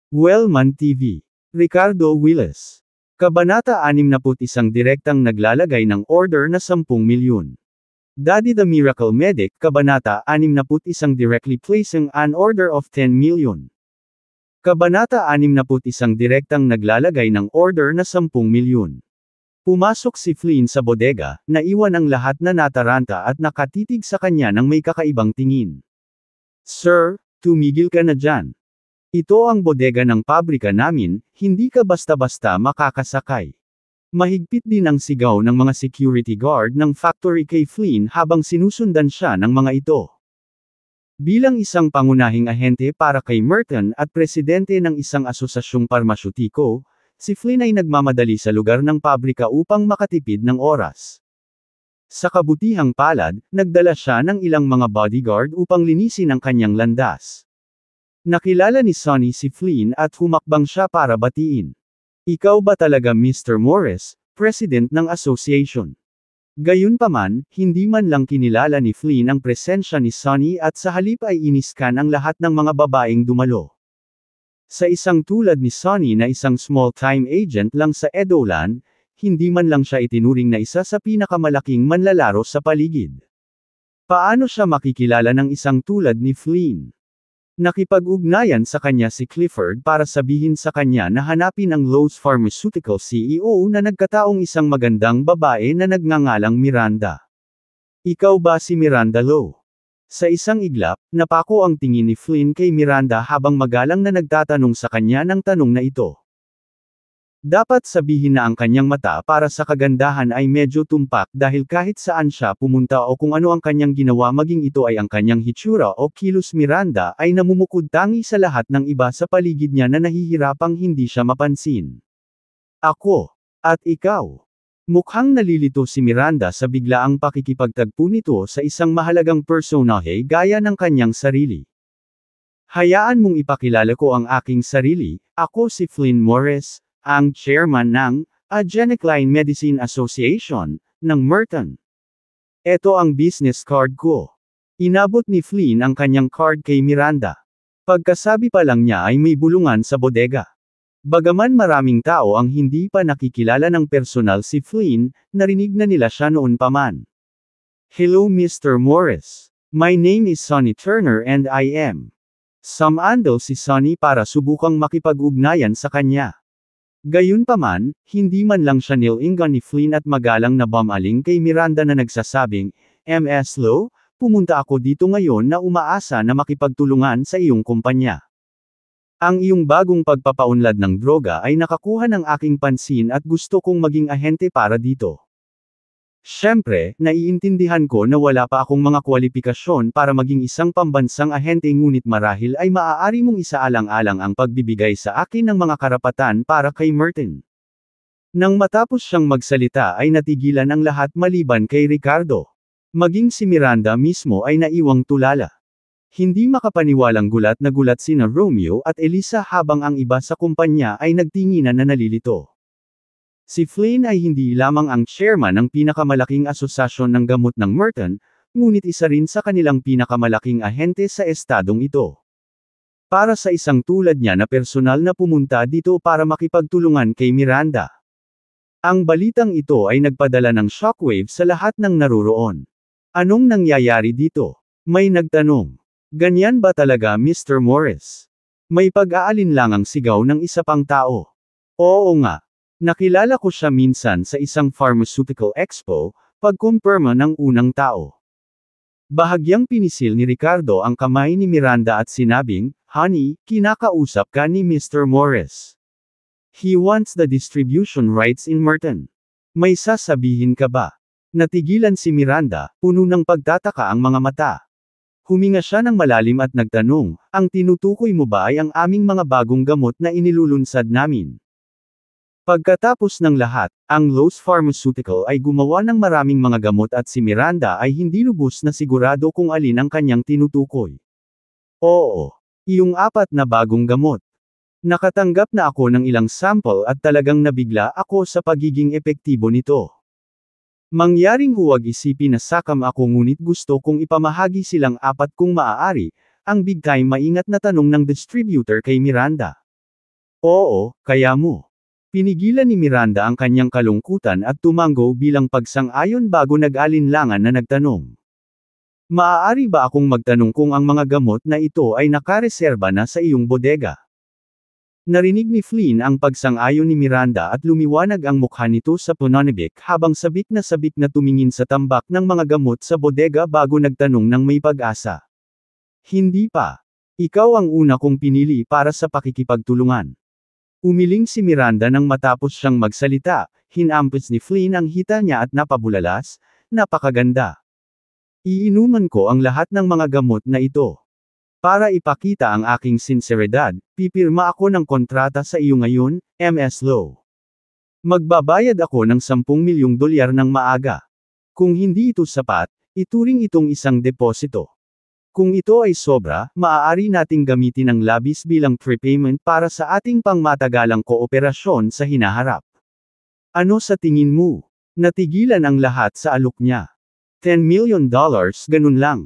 Wellman TV. Ricardo Willes. Kabanata 61 direktang naglalagay ng order na 10 milyon. Daddy the Miracle Medic, Kabanata 61 directly placing an order of 10 million. Kabanata 61 direktang naglalagay ng order na 10 milyon. Pumasok si Flynn sa bodega, naiwan ang lahat na nataranta at nakatitig sa kanya ng may kakaibang tingin. Sir, tumigil ka na dyan. Ito ang bodega ng pabrika namin, hindi ka basta-basta makakasakay. Mahigpit din ang sigaw ng mga security guard ng factory kay Flynn habang sinusundan siya ng mga ito. Bilang isang pangunahing ahente para kay Merton at presidente ng isang asosasyong parmasyutiko, si Flynn ay nagmamadali sa lugar ng pabrika upang makatipid ng oras. Sa kabutihang palad, nagdala siya ng ilang mga bodyguard upang linisin ang kanyang landas. Nakilala ni Sonny si Flynn at humakbang siya para batiin. Ikaw ba talaga Mr. Morris, President ng Association? Gayunpaman, hindi man lang kinilala ni Flynn ang presensya ni Sonny at sa halip ay iniskan ang lahat ng mga babaeng dumalo. Sa isang tulad ni Sonny na isang small-time agent lang sa Edoland, hindi man lang siya itinuring na isa sa pinakamalaking manlalaro sa paligid. Paano siya makikilala ng isang tulad ni Flynn? Nakipag-ugnayan sa kanya si Clifford para sabihin sa kanya na hanapin ang Lowe's Pharmaceutical CEO na nagkataong isang magandang babae na nagngangalang Miranda. Ikaw ba si Miranda Lowe? Sa isang iglap, napako ang tingin ni Flynn kay Miranda habang magalang na nagtatanong sa kanya ng tanong na ito. Dapat sabihin na ang kanyang mata para sa kagandahan ay medyo tumpak dahil kahit saan siya pumunta o kung ano ang kanyang ginawa maging ito ay ang kanyang hitsura o kilos Miranda ay namumukod tangi sa lahat ng iba sa paligid niya na nahihirapang hindi siya mapansin. Ako. At ikaw. Mukhang nalilito si Miranda sa biglaang pakikipagtagpo nito sa isang mahalagang personahe gaya ng kanyang sarili. Hayaan mong ipakilala ko ang aking sarili, ako si Flynn Morris, ang chairman ng Genicline Medicine Association, ng Merton. Ito ang business card ko. Inabot ni Flynn ang kanyang card kay Miranda. Pagkasabi pa lang niya ay may bulungan sa bodega. Bagaman maraming tao ang hindi pa nakikilala ng personal si Flynn, narinig na nila siya noon pa man. Hello Mr. Morris. My name is Sonny Turner and I am. Sumandal si Sonny para subukang makipag-ugnayan sa kanya. Gayunpaman, hindi man lang siya nilingan ni Flynn at magalang na bumaling kay Miranda na nagsasabing, Ms. Lowe, pumunta ako dito ngayon na umaasa na makipagtulungan sa iyong kumpanya. Ang iyong bagong pagpapaunlad ng droga ay nakakuha ng aking pansin at gusto kong maging ahente para dito. Siyempre, naiintindihan ko na wala pa akong mga kwalifikasyon para maging isang pambansang ahente ngunit marahil ay maaari mong isaalang-alang ang pagbibigay sa akin ng mga karapatan para kay Merton. Nang matapos siyang magsalita ay natigilan ang lahat maliban kay Ricardo. Maging si Miranda mismo ay naiwang tulala. Hindi makapaniwalang gulat na gulat sina Romeo at Elisa habang ang iba sa kumpanya ay nagtinginan na nalilito. Si Flynn ay hindi lamang ang chairman ng pinakamalaking asosasyon ng gamot ng Merton, ngunit isa rin sa kanilang pinakamalaking ahente sa estadong ito. Para sa isang tulad niya na personal na pumunta dito para makipagtulungan kay Miranda. Ang balitang ito ay nagpadala ng shockwave sa lahat ng naruroon. Anong nangyayari dito? May nagtanong. Ganyan ba talaga Mr. Morris? May pag-aalinlangang sigaw ng isa pang tao. Oo nga. Nakilala ko siya minsan sa isang pharmaceutical expo, pagkumpirma ng unang tao. Bahagyang pinisil ni Ricardo ang kamay ni Miranda at sinabing, Honey, kinakausap ka ni Mr. Morris. He wants the distribution rights in Merton. May sasabihin ka ba? Natigilan si Miranda, puno ng pagtataka ang mga mata. Huminga siya ng malalim at nagtanong, ang tinutukoy mo ba ay ang aming mga bagong gamot na inilulunsad namin? Pagkatapos ng lahat, ang Lowe's Pharmaceutical ay gumawa ng maraming mga gamot at si Miranda ay hindi lubos na sigurado kung alin ang kanyang tinutukoy. Oo, iyong 4 na bagong gamot. Nakatanggap na ako ng ilang sample at talagang nabigla ako sa pagiging epektibo nito. Mangyaring huwag isipin na sakam ako ngunit gusto kong ipamahagi silang 4 kung maaari, ang big time maingat na tanong ng distributor kay Miranda. Oo, kaya mo. Pinigilan ni Miranda ang kanyang kalungkutan at tumango bilang pagsang-ayon bago nag-alinlangan na nagtanong. Maaari ba akong magtanong kung ang mga gamot na ito ay nakareserba na sa iyong bodega? Narinig ni Flynn ang pagsang-ayon ni Miranda at lumiwanag ang mukha nito sa pananabik habang sabik na tumingin sa tambak ng mga gamot sa bodega bago nagtanong ng may pag-asa. Hindi pa. Ikaw ang una kong pinili para sa pakikipagtulungan. Umiling si Miranda nang matapos siyang magsalita, hinampos ni Flynn ang hita niya at napabulalas, napakaganda. Iinuman ko ang lahat ng mga gamot na ito. Para ipakita ang aking sinseridad, pipirma ako ng kontrata sa iyo ngayon, Ms. Lowe. Magbabayad ako ng $10 milyong ng maaga. Kung hindi ito sapat, ituring itong isang deposito. Kung ito ay sobra, maaari nating gamitin ang labis bilang prepayment para sa ating pangmatagalang kooperasyon sa hinaharap. Ano sa tingin mo? Natigilan ang lahat sa alok niya. $10 million, ganun lang.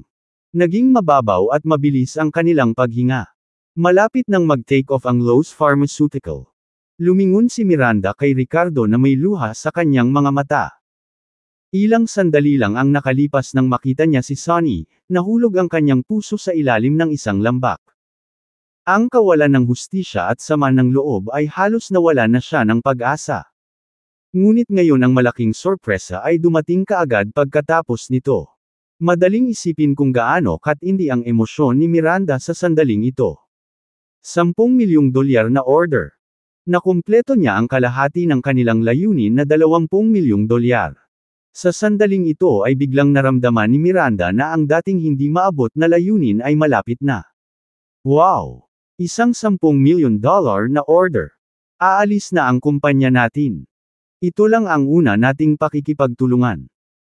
Naging mababaw at mabilis ang kanilang paghinga. Malapit nang mag-take off ang Lowe's Pharmaceutical. Lumingon si Miranda kay Ricardo na may luha sa kanyang mga mata. Ilang sandali lang ang nakalipas nang makita niya si Sonny, nahulog ang kanyang puso sa ilalim ng isang lambak. Ang kawalan ng hustisya at sama ng loob ay halos nawala na siya ng pag-asa. Ngunit ngayon ang malaking sorpresa ay dumating kaagad pagkatapos nito. Madaling isipin kung gaano katindi ang emosyon ni Miranda sa sandaling ito. $10 milyong na order. Nakumpleto niya ang kalahati ng kanilang layunin na $20 milyong. Sa sandaling ito ay biglang naramdaman ni Miranda na ang dating hindi maabot na layunin ay malapit na. Wow! Isang $10 milyon na order. Aalis na ang kumpanya natin. Ito lang ang una nating pakikipagtulungan.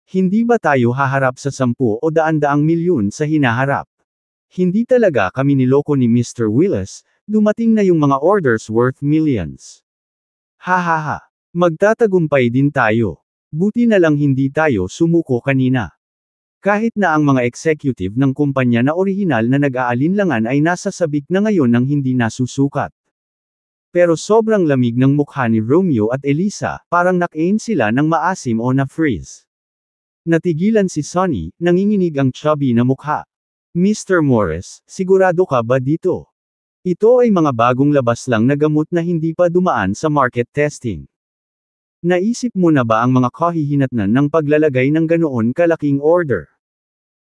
Hindi ba tayo haharap sa 10 o daan-daang milyon sa hinaharap? Hindi talaga kami niloko ni Mr. Willis, dumating na yung mga orders worth millions. Hahaha. Magtatagumpay din tayo. Buti na lang hindi tayo sumuko kanina. Kahit na ang mga executive ng kumpanya na orihinal na nag-aalinlangan ay nasa sabik na ngayon ng hindi nasusukat. Pero sobrang lamig ng mukha ni Romeo at Elisa, parang nakain sila ng maasim o na-freeze. Natigilan si Sonny, nanginginig ang chubby na mukha. Mr. Morris, sigurado ka ba dito? Ito ay mga bagong labas lang na gamot na hindi pa dumaan sa market testing. Naisip mo na ba ang mga kahihinatnan ng paglalagay ng ganoon kalaking order?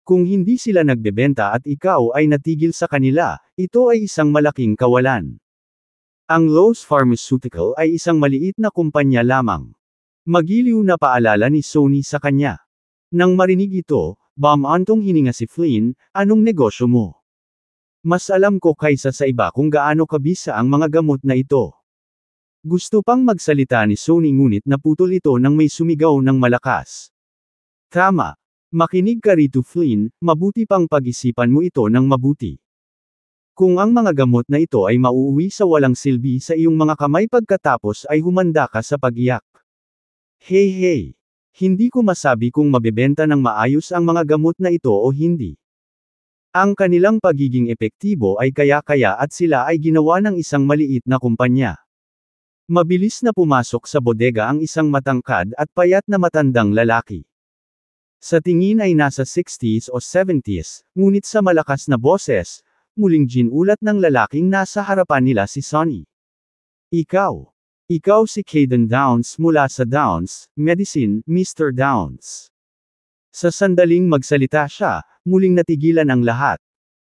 Kung hindi sila nagbebenta at ikaw ay natigil sa kanila, ito ay isang malaking kawalan. Ang Lowe's Pharmaceutical ay isang maliit na kumpanya lamang. Magiliw na paalala ni Sonny sa kanya. Nang marinig ito, bumantong hininga si Flynn, anong negosyo mo? Mas alam ko kaysa sa iba kung gaano kabisa ang mga gamot na ito. Gusto pang magsalita ni Sonny ngunit naputol ito nang may sumigaw ng malakas. Tama. Makinig ka rito Flynn, mabuti pang pag-isipan mo ito ng mabuti. Kung ang mga gamot na ito ay mauuwi sa walang silbi sa iyong mga kamay pagkatapos ay humanda ka sa pag-iyak. Hey! Hindi ko masabi kung mabebenta ng maayos ang mga gamot na ito o hindi. Ang kanilang pagiging epektibo ay kaya-kaya at sila ay ginawa ng isang maliit na kumpanya. Mabilis na pumasok sa bodega ang isang matangkad at payat na matandang lalaki. Sa tingin ay nasa 60s o 70s, ngunit sa malakas na boses, muling ginulat ng lalaking nasa harapan nila si Sonny. Ikaw si Caden Downs mula sa Downs Medicine, Mr. Downs. Sa sandaling magsalita siya, muling natigilan ang lahat.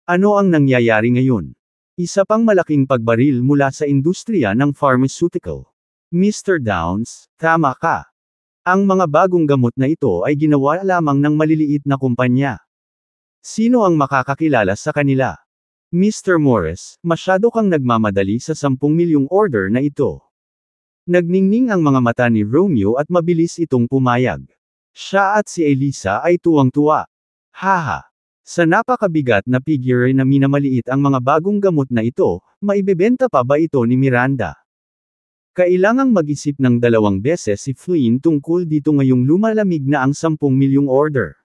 Ano ang nangyayari ngayon? Isa pang malaking pagbaril mula sa industriya ng pharmaceutical. Mr. Downs, tama ka. Ang mga bagong gamot na ito ay ginawa lamang ng maliliit na kumpanya. Sino ang makakakilala sa kanila? Mr. Morris, masyado kang nagmamadali sa 10 milyong order na ito. Nagningning ang mga mata ni Romeo at mabilis itong pumayag. Siya at si Elisa ay tuwang-tuwa. Haha. Sa napakabigat na figure na minamaliit ang mga bagong gamot na ito, maibebenta pa ba ito ni Miranda? Kailangang mag-isip ng 2 beses si Flynn tungkol dito ngayong lumalamig na ang 10 milyong order.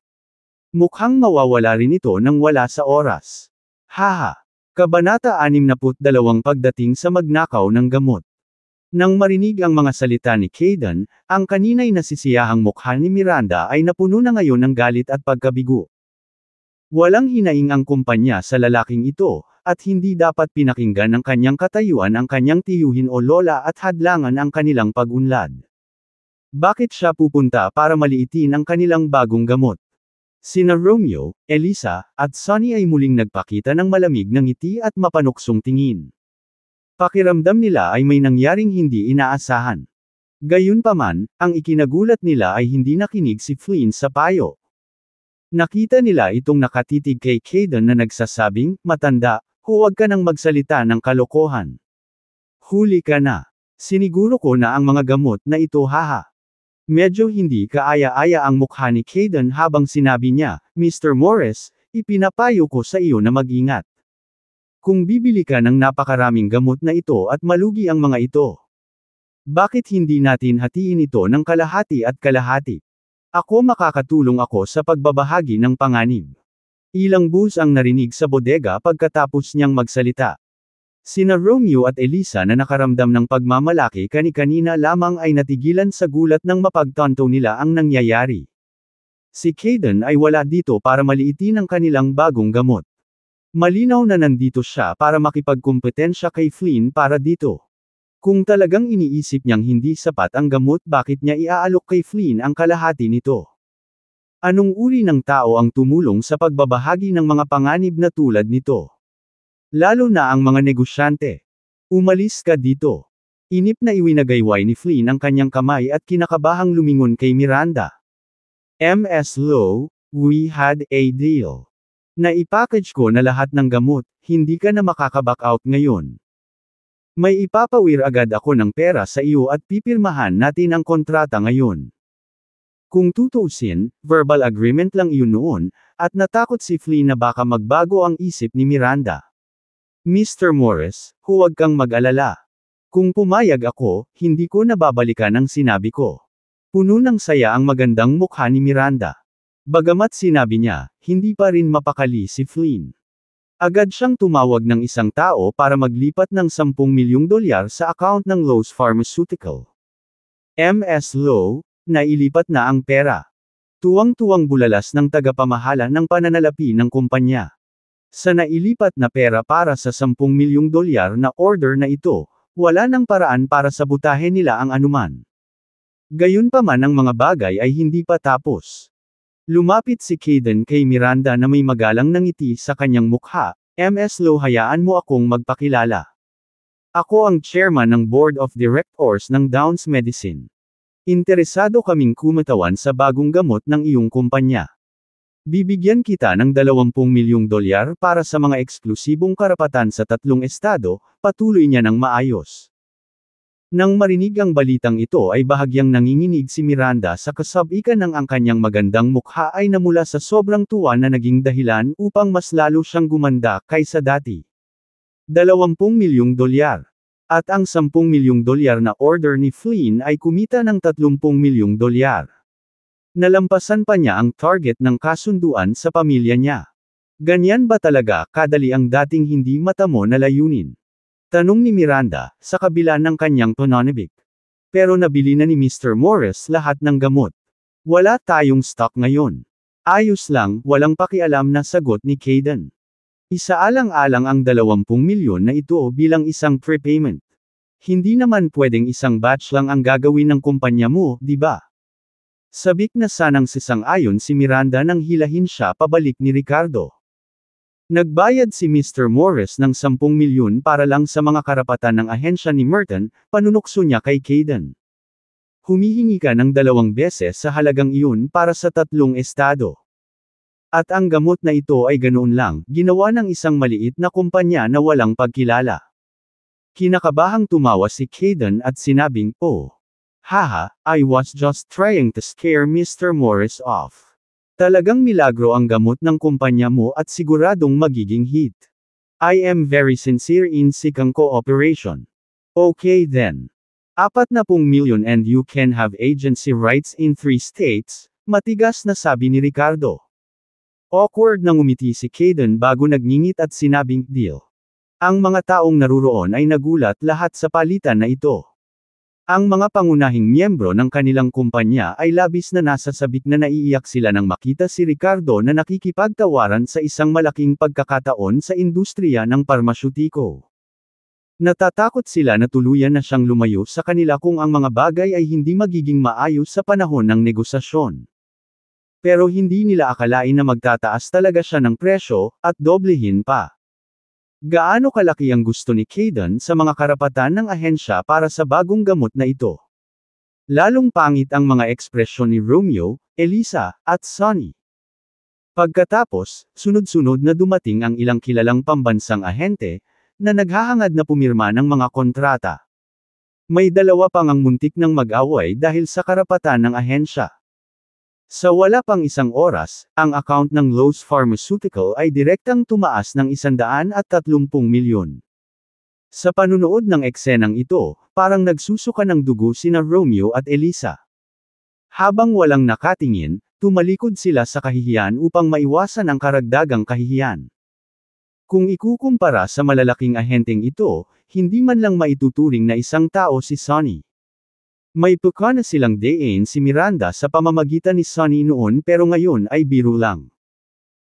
Mukhang mawawala rin ito nang wala sa oras. Haha. Kabanata 62 Pagdating sa magnakaw ng gamot. Nang marinig ang mga salita ni Kayden, ang kanina'y nasisiyahang mukha ni Miranda ay napuno na ngayon ng galit at pagkabigo. Walang hinaing ang kumpanya sa lalaking ito, at hindi dapat pinakinggan ng kanyang katayuan ang kanyang tiyuhin o lola at hadlangan ang kanilang pag-unlad. Bakit siya pupunta para maliitin ang kanilang bagong gamot? Sina Romeo, Elisa, at Sonny ay muling nagpakita ng malamig na ngiti at mapanuksong tingin. Pakiramdam nila ay may nangyaring hindi inaasahan. Gayunpaman, ang ikinagulat nila ay hindi nakinig si Flynn sa payo. Nakita nila itong nakatitig kay Kayden na nagsasabing, "Matanda, huwag ka nang magsalita ng kalokohan. Huli ka na. Siniguro ko na ang mga gamot na ito haha." Medyo hindi kaaya-aya ang mukha ni Kayden habang sinabi niya, "Mr. Morris, ipinapayo ko sa iyo na mag-ingat. Kung bibili ka ng napakaraming gamot na ito at malugi ang mga ito, bakit hindi natin hatiin ito ng kalahati at kalahati? Makakatulong ako sa pagbabahagi ng panganib." Ilang bus ang narinig sa bodega pagkatapos niyang magsalita. Sina Romeo at Elisa na nakaramdam ng pagmamalaki kani-kanina lamang ay natigilan sa gulat nang mapagtanto nila ang nangyayari. Si Kayden ay wala dito para maliitin ang kanilang bagong gamot. Malinaw na nandito siya para makipagkumpetensya kay Flynn para dito. Kung talagang iniisip niyang hindi sapat ang gamot, bakit niya iaalok kay Flynn ang kalahati nito? Anong uri ng tao ang tumulong sa pagbabahagi ng mga panganib na tulad nito? Lalo na ang mga negosyante. Umalis ka dito. Inip na iwinagayway ni Flynn ang kanyang kamay at kinakabahang lumingon kay Miranda. "Ms. Lowe, we had a deal. Naipackage ko na lahat ng gamot, hindi ka na makaka-back out ngayon. May ipapawir agad ako ng pera sa iyo at pipirmahan natin ang kontrata ngayon." Kung tutuusin, verbal agreement lang iyon noon, at natakot si Flynn na baka magbago ang isip ni Miranda. "Mr. Morris, huwag kang mag-alala. Kung pumayag ako, hindi ko nababalikan ang sinabi ko." Puno ng saya ang magandang mukha ni Miranda. Bagamat sinabi niya, hindi pa rin mapakali si Flynn. Agad siyang tumawag ng isang tao para maglipat ng $10 milyong sa account ng Lowe's Pharmaceutical. "Ms. Lowe, nailipat na ang pera." Tuwang-tuwang bulalas ng tagapamahala ng pananalapi ng kumpanya. Sa nailipat na pera para sa $10 milyong na order na ito, wala nang paraan para sabutahin nila ang anuman. Gayunpaman ang mga bagay ay hindi pa tapos. Lumapit si Kayden kay Miranda na may magalang na ngiti sa kanyang mukha. "Ms. Lowe, hayaan mo akong magpakilala. Ako ang chairman ng board of directors ng Downs Medicine. Interesado kaming kumatawan sa bagong gamot ng iyong kumpanya. Bibigyan kita ng $20 milyong para sa mga eksklusibong karapatan sa 3 estado," patuloy niya ng maayos. Nang marinig ang balitang ito ay bahagyang nanginginig si Miranda sa kasabikan ng ang kanyang magandang mukha ay namula sa sobrang tuwa na naging dahilan upang mas lalo siyang gumanda kaysa dati. $20 milyong. At ang $10 milyong na order ni Flynn ay kumita ng $30 milyong. Nalampasan pa niya ang target ng kasunduan sa pamilya niya. Ganyan ba talaga kadali ang dating hindi matamo na layunin? Tanong ni Miranda, sa kabila ng kanyang pananabik. Pero nabili na ni Mr. Morris lahat ng gamot. Wala tayong stock ngayon. Ayos lang, walang pakialam na sagot ni Kayden. Isaalang-alang ang $20 milyon na ito bilang isang prepayment. Hindi naman pwedeng isang batch lang ang gagawin ng kumpanya mo, di ba? Sabik na sanang sisang-ayon si Miranda nang hilahin siya pabalik ni Ricardo. Nagbayad si Mr. Morris ng $10 milyon para lang sa mga karapatan ng ahensya ni Merton, panunukso niya kay Kayden. Humihingi ka ng 2 beses sa halagang iyon para sa 3 estado. At ang gamot na ito ay ganoon lang, ginawa ng isang maliit na kumpanya na walang pagkilala. Kinakabahang tumawa si Kayden at sinabing, "Oh. Haha, I was just trying to scare Mr. Morris off. Talagang milagro ang gamot ng kumpanya mo at siguradong magiging hit. I am very sincere in seeking cooperation. Okay then. 40 million and you can have agency rights in 3 states, matigas na sabi ni Ricardo. Awkward na ngumiti si Kayden bago nagngingit at sinabing, "Deal." Ang mga taong naruroon ay nagulat lahat sa palitan na ito. Ang mga pangunahing miyembro ng kanilang kumpanya ay labis na nasasabik na naiiyak sila nang makita si Ricardo na nakikipagtawaran sa isang malaking pagkakataon sa industriya ng parmasyutiko. Natatakot sila na tuluyan na siyang lumayo sa kanila kung ang mga bagay ay hindi magiging maayos sa panahon ng negosasyon. Pero hindi nila akalain na magtataas talaga siya ng presyo, at doblehin pa. Gaano kalaki ang gusto ni Kayden sa mga karapatan ng ahensya para sa bagong gamot na ito? Lalong pangit ang mga ekspresyon ni Romeo, Elisa, at Sonny. Pagkatapos, sunod-sunod na dumating ang ilang kilalang pambansang ahente, na naghahangad na pumirma ng mga kontrata. May dalawa pang ang muntik ng mag-away dahil sa karapatan ng ahensya. Sa wala pang isang oras, ang account ng Lowe's Pharmaceutical ay direktang tumaas ng 130 milyon. Sa panunood ng eksenang ito, parang nagsusuka ng dugo sina Romeo at Elisa. Habang walang nakatingin, tumalikod sila sa kahihiyan upang maiwasan ang karagdagang kahihiyan. Kung ikukumpara sa malalaking ahenteng ito, hindi man lang maituturing na isang tao si Sonny. May puka na silang diin si Miranda sa pamamagitan ni Sonny noon pero ngayon ay biro lang.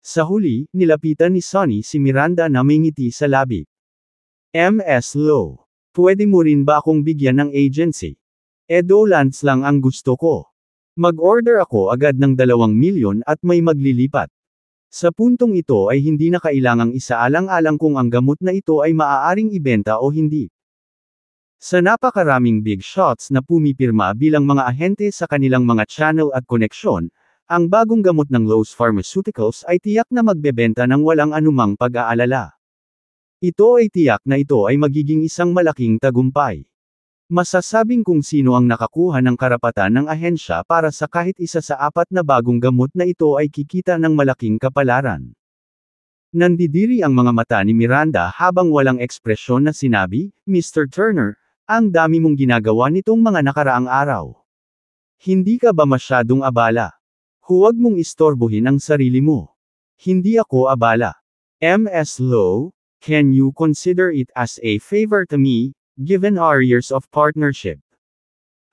Sa huli, nilapitan ni Sonny si Miranda na may ngiti sa labi. Ms. Lowe, pwede mo rin ba akong bigyan ng agency? $2 lang ang gusto ko. Mag-order ako agad ng 2 milyon at may maglilipat. Sa puntong ito ay hindi na kailangang isaalang-alang kung ang gamot na ito ay maaaring ibenta o hindi. Sa napakaraming big shots na pumipirma bilang mga ahente sa kanilang mga channel at koneksyon, ang bagong gamot ng Lowe's Pharmaceuticals ay tiyak na magbebenta ng walang anumang pag-aalala. Ito ay tiyak na ito ay magiging isang malaking tagumpay. Masasabing kung sino ang nakakuha ng karapatan ng ahensya para sa kahit isa sa 4 na bagong gamot na ito ay kikita ng malaking kapalaran. Nandidiri ang mga mata ni Miranda habang walang ekspresyon na sinabi, Mr. Turner, ang dami mong ginagawa nitong mga nakaraang araw. Hindi ka ba masyadong abala? Huwag mong istorbohin ang sarili mo. Hindi ako abala. Ms. Lowe, can you consider it as a favor to me, given our years of partnership?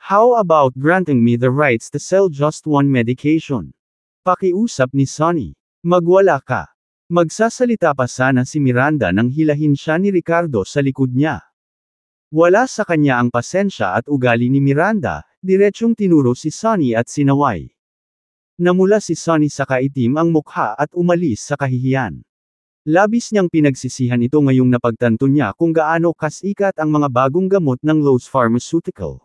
How about granting me the rights to sell just one medication? Pakiusap ni Sonny. Magwala ka. Magsasalita pa sana si Miranda nang hilahin siya ni Ricardo sa likod niya. Wala sa kanya ang pasensya at ugali ni Miranda, diretsyong tinuro si Sonny at sinaway. Namula si Sonny sa kaitim ang mukha at umalis sa kahihiyan. Labis niyang pinagsisihan ito ngayong napagtanto niya kung gaano kasikat ang mga bagong gamot ng Lowe's Pharmaceutical.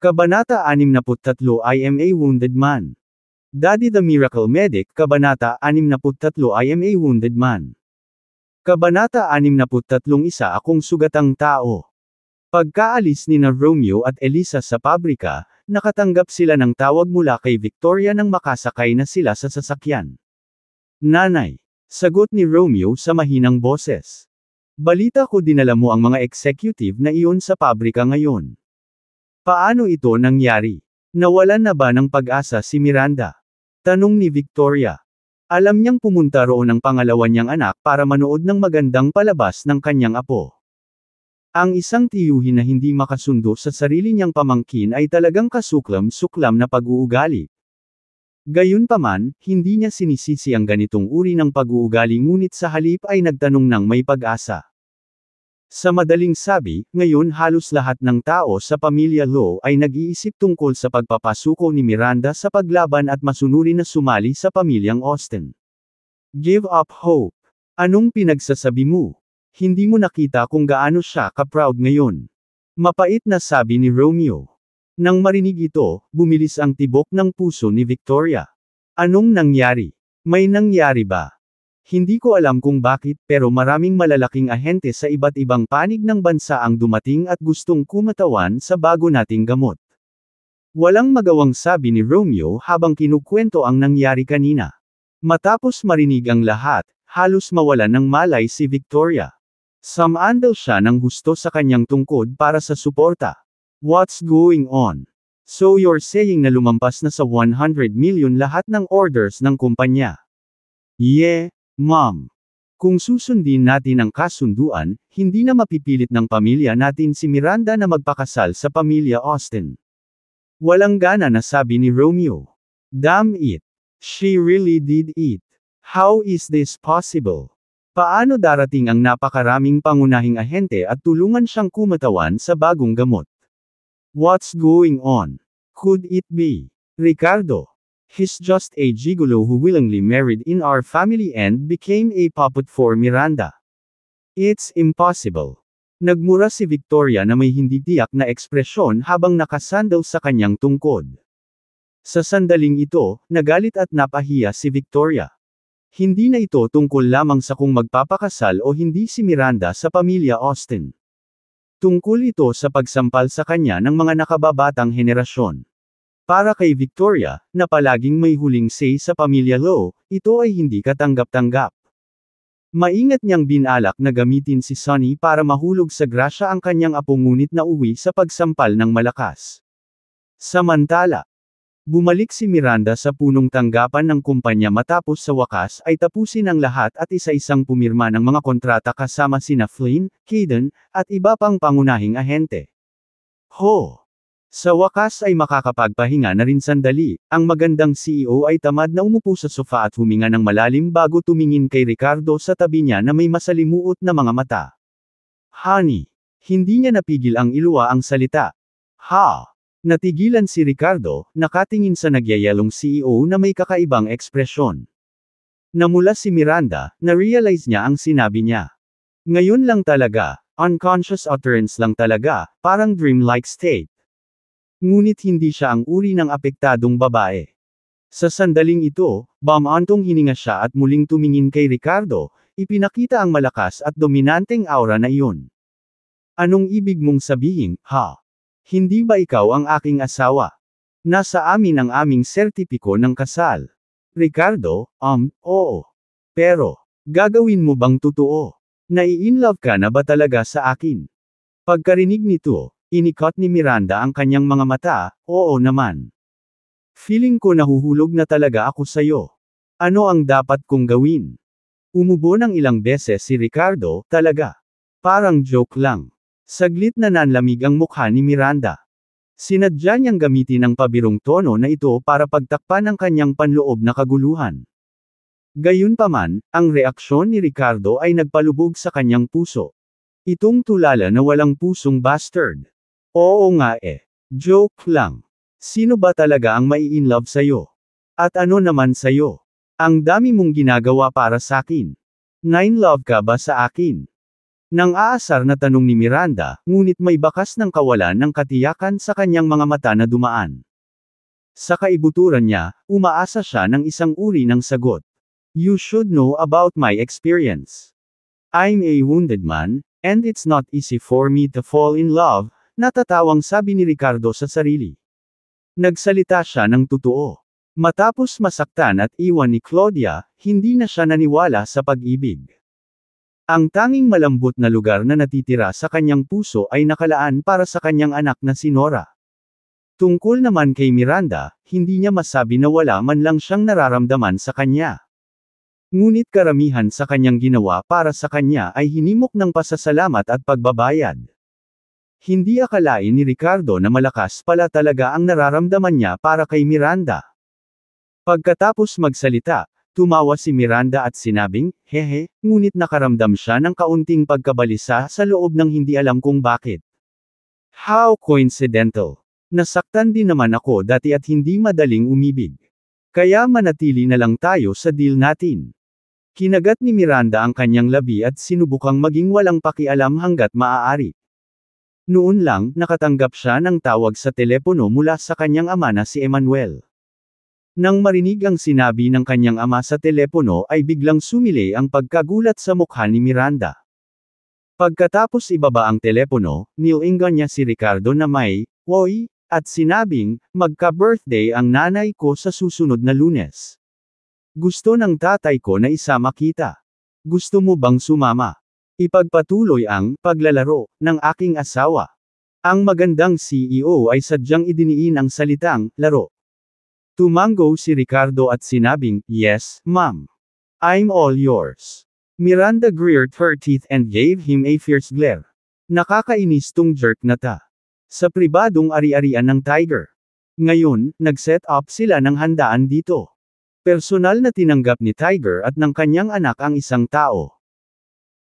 Kabanata 63 I am a wounded man. Daddy the Miracle Medic Kabanata 63 I am a wounded man. Kabanata 63 Isa akong sugatang tao. Pagkaalis ni na Romeo at Elisa sa pabrika, nakatanggap sila ng tawag mula kay Victoria nang makasakay na sila sa sasakyan. Nanay, sagot ni Romeo sa mahinang boses. Balita ko dinala mo ang mga executive na iyon sa pabrika ngayon. Paano ito nangyari? Nawalan na ba ng pag-asa si Miranda? Tanong ni Victoria. Alam niyang pumunta roon ang pangalawa niyang anak para manood ng magandang palabas ng kanyang apo. Ang isang tiyuhin na hindi makasundo sa sarili niyang pamangkin ay talagang kasuklam-suklam na pag-uugali. Gayunpaman, hindi niya sinisisi ang ganitong uri ng pag-uugali ngunit sa halip ay nagtanong ng may pag-asa. Sa madaling sabi, ngayon halos lahat ng tao sa pamilya Lowe ay nag-iisip tungkol sa pagpapasuko ni Miranda sa paglaban at masunuri na sumali sa pamilyang Austin. Give up hope. Anong pinagsasabi mo? Hindi mo nakita kung gaano siya ka-proud ngayon. Mapait na sabi ni Romeo. Nang marinig ito, bumilis ang tibok ng puso ni Victoria. Anong nangyari? May nangyari ba? Hindi ko alam kung bakit pero maraming malalaking ahente sa iba't ibang panig ng bansa ang dumating at gustong kumatawan sa bago nating gamot. Walang magawang sabi ni Romeo habang kinukwento ang nangyari kanina. Matapos marinig ang lahat, halos mawalan ng malay si Victoria. Sumandal siya ng husto sa kanyang tungkod para sa suporta. What's going on? So you're saying na lumampas na sa 100 million lahat ng orders ng kumpanya? Yeah, mom. Kung susundin natin ang kasunduan, hindi na mapipilit ng pamilya natin si Miranda na magpakasal sa pamilya Austen. Walang gana na sabi ni Romeo. Damn it. She really did it. How is this possible? Paano darating ang napakaraming pangunahing ahente at tulungan siyang kumatawan sa bagong gamot? What's going on? Could it be Ricardo? He's just a gigolo who willingly married in our family and became a puppet for Miranda. It's impossible. Nagmura si Victoria na may hindi tiyak na ekspresyon habang nakasandal sa kanyang tungkod. Sa sandaling ito, nagalit at napahiya si Victoria. Hindi na ito tungkol lamang sa kung magpapakasal o hindi si Miranda sa pamilya Austen. Tungkol ito sa pagsampal sa kanya ng mga nakababatang henerasyon. Para kay Victoria, na palaging may huling say sa pamilya Low, ito ay hindi katanggap-tanggap. Maingat niyang binalak na gamitin si Sonny para mahulog sa grasya ang kanyang apo ngunit nauwi sa pagsampal ng malakas. Samantala, bumalik si Miranda sa punong tanggapan ng kumpanya matapos sa wakas ay tapusin ang lahat at isa-isang pumirma ng mga kontrata kasama sina Flynn, Caden, at iba pang pangunahing ahente. Ho! Sa wakas ay makakapagpahinga na rin sandali, ang magandang CEO ay tamad na umupo sa sofa at huminga ng malalim bago tumingin kay Ricardo sa tabi niya na may masalimuot na mga mata. Honey! Hindi niya napigil ang iluwa ang salita. Ha! Natigilan si Ricardo, nakatingin sa nagyayalong CEO na may kakaibang ekspresyon. Namula si Miranda, na-realize niya ang sinabi niya. Ngayon lang talaga, unconscious utterance lang talaga, parang dreamlike state. Ngunit hindi siya ang uri ng apektadong babae. Sa sandaling ito, bumantong hininga siya at muling tumingin kay Ricardo, ipinakita ang malakas at dominanteng aura na iyon. Anong ibig mong sabihin, ha? Hindi ba ikaw ang aking asawa? Nasa amin ang aming sertipiko ng kasal. Ricardo, oo. Pero, gagawin mo bang totoo? Nai-inlove ka na ba talaga sa akin? Pagkarinig nito, inikot ni Miranda ang kanyang mga mata, oo naman. Feeling ko nahuhulog na talaga ako sayo. Ano ang dapat kong gawin? Umubo ng ilang beses si Ricardo, talaga. Parang joke lang. Saglit na nanlamig ang mukha ni Miranda. Sinadya niyang gamitin ang pabirong tono na ito para pagtakpan ang kanyang panloob na kaguluhan. Gayunpaman, ang reaksyon ni Ricardo ay nagpalubog sa kanyang puso. Itong tulala na walang pusong bastard. Oo nga eh. Joke lang. Sino ba talaga ang mai-inlove sayo? At ano naman sayo? Ang dami mong ginagawa para sakin. Nine-love ka ba sa akin? Nang aasar na tanong ni Miranda, ngunit may bakas ng kawalan ng katiyakan sa kanyang mga mata na dumaan. Sa kaibuturan niya, umaasa siya ng isang uri ng sagot. You should know about my experience. I'm a wounded man, and it's not easy for me to fall in love, natatawang sabi ni Ricardo sa sarili. Nagsalita siya ng totoo. Matapos masaktan at iwan ni Claudia, hindi na siya naniwala sa pag-ibig. Ang tanging malambot na lugar na natitira sa kanyang puso ay nakalaan para sa kanyang anak na si Nora. Tungkol naman kay Miranda, hindi niya masabi na wala man lang siyang nararamdaman sa kanya. Ngunit karamihan sa kanyang ginawa para sa kanya ay hinimok ng pasasalamat at pagbabayad. Hindi akalain ni Ricardo na malakas pala talaga ang nararamdaman niya para kay Miranda. Pagkatapos magsalita, tumawa si Miranda at sinabing, hehe, ngunit nakaramdam siya ng kaunting pagkabalisa sa loob ng hindi alam kung bakit. How coincidental. Nasaktan din naman ako dati at hindi madaling umibig. Kaya manatili na lang tayo sa deal natin. Kinagat ni Miranda ang kanyang labi at sinubukang maging walang pakialam hanggat maaari. Noon lang, nakatanggap siya ng tawag sa telepono mula sa kanyang ama na si Emmanuel. Nang marinig ang sinabi ng kanyang ama sa telepono ay biglang sumilay ang pagkagulat sa mukha ni Miranda. Pagkatapos ibaba ang telepono, nilingan niya si Ricardo na may, "Woy," at sinabing, magka-birthday ang nanay ko sa susunod na Lunes. Gusto ng tatay ko na isama kita. Gusto mo bang sumama? Ipagpatuloy ang paglalaro ng aking asawa. Ang magandang CEO ay sadyang idiniin ang salitang laro. Tumango si Ricardo at sinabing, "Yes, ma'am. I'm all yours." Miranda reared her teeth and gave him a fierce glare. Nakakainis tong jerk na ta. Sa pribadong ari-arian ng Tiger. Ngayon, nag-set up sila ng handaan dito. Personal na tinanggap ni Tiger at ng kanyang anak ang isang tao.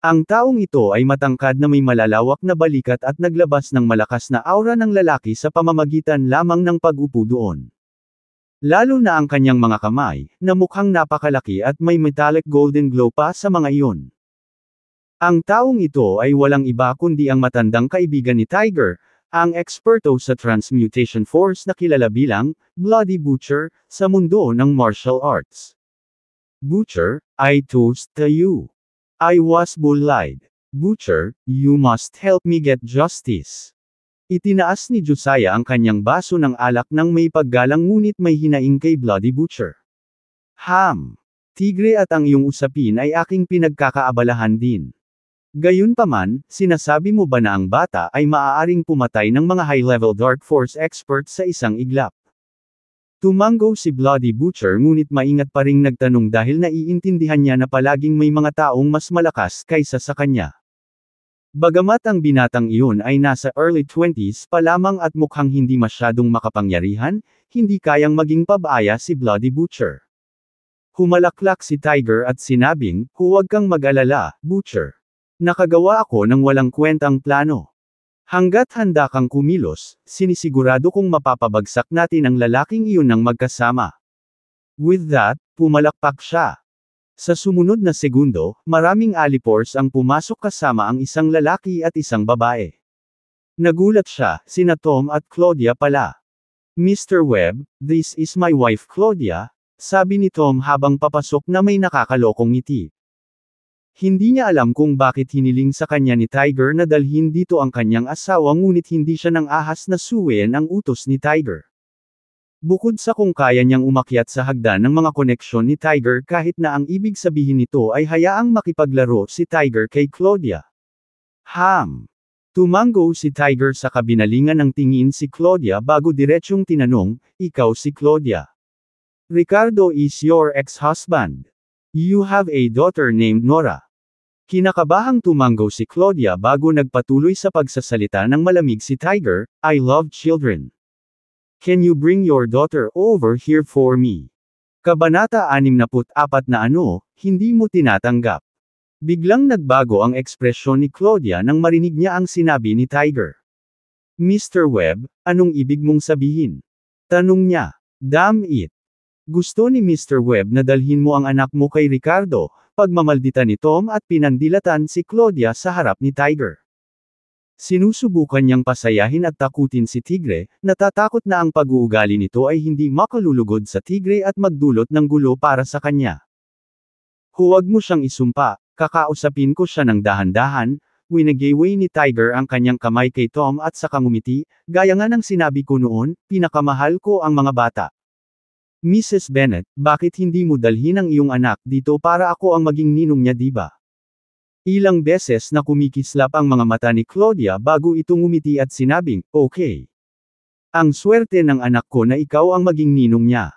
Ang taong ito ay matangkad na may malalawak na balikat at naglabas ng malakas na aura ng lalaki sa pamamagitan lamang ng pag-upo doon. Lalo na ang kanyang mga kamay, na mukhang napakalaki at may metallic golden glow pa sa mga iyon. Ang taong ito ay walang iba kundi ang matandang kaibigan ni Tiger, ang eksperto sa transmutation force na kilala bilang Bloody Butcher sa mundo ng martial arts. Butcher, I toast to you. I was bullied. Butcher, you must help me get justice. Itinaas ni Josiah ang kanyang baso ng alak nang may paggalang ngunit may hinaing kay Bloody Butcher. Tigre at ang iyong usapin ay aking pinagkakaabalahan din. Gayunpaman, sinasabi mo ba na ang bata ay maaaring pumatay ng mga high-level Dark Force experts sa isang iglap? Tumango si Bloody Butcher ngunit maingat pa ring nagtanong dahil naiintindihan niya na palaging may mga taong mas malakas kaysa sa kanya. Bagamat ang binatang iyon ay nasa early 20s pa lamang at mukhang hindi masyadong makapangyarihan, hindi kayang maging pabaya si Bloody Butcher. Humalaklak si Tiger at sinabing, "Huwag kang mag-alala, Butcher. Nakagawa ako ng walang kwentang plano. Hanggat handa kang kumilos, sinisigurado kong mapapabagsak natin ang lalaking iyon ng magkasama." With that, pumalakpak siya. Sa sumunod na segundo, maraming alipors ang pumasok kasama ang isang lalaki at isang babae. Nagulat siya, sina Tom at Claudia pala. "Mr. Webb, this is my wife Claudia," sabi ni Tom habang papasok na may nakakalokong ngiti. Hindi niya alam kung bakit hiniling sa kanya ni Tiger na dalhin dito ang kanyang asawa ngunit hindi siya nang ahas na suwayin ang utos ni Tiger. Bukod sa kung kaya niyang umakyat sa hagdan ng mga koneksyon ni Tiger kahit na ang ibig sabihin nito ay hayaang makipaglaro si Tiger kay Claudia. Tumango si Tiger sa kabinalingan ng tingin si Claudia bago diretsyong tinanong, "Ikaw si Claudia? Ricardo is your ex-husband. You have a daughter named Nora." Kinakabahang tumango si Claudia bago nagpatuloy sa pagsasalita ng malamig si Tiger, "I love children. Can you bring your daughter over here for me?" Kabanata 64 na hindi mo tinatanggap. Biglang nagbago ang ekspresyon ni Claudia nang marinig niya ang sinabi ni Tiger. "Mr. Webb, anong ibig mong sabihin?" Tanong niya. "Damn it. Gusto ni Mr. Webb na dalhin mo ang anak mo kay Ricardo," pagmamaldita ni Tom at pinandilatan si Claudia sa harap ni Tiger. Sinusubukan niyang pasayahin at takutin si Tigre, natatakot na ang pag-uugali nito ay hindi makalulugod sa Tigre at magdulot ng gulo para sa kanya. "Huwag mo siyang isumpa, kakausapin ko siya ng dahan-dahan," winagiway ni Tiger ang kanyang kamay kay Tom at saka ngumiti, "Gaya nga ng sinabi ko noon, pinakamahal ko ang mga bata. Mrs. Bennet, bakit hindi mo dalhin ang iyong anak dito para ako ang maging ninong niya, di ba?" Ilang beses na kumikislap ang mga mata ni Claudia bago ito ngumiti at sinabing, "Okay. Ang swerte ng anak ko na ikaw ang maging ninong niya."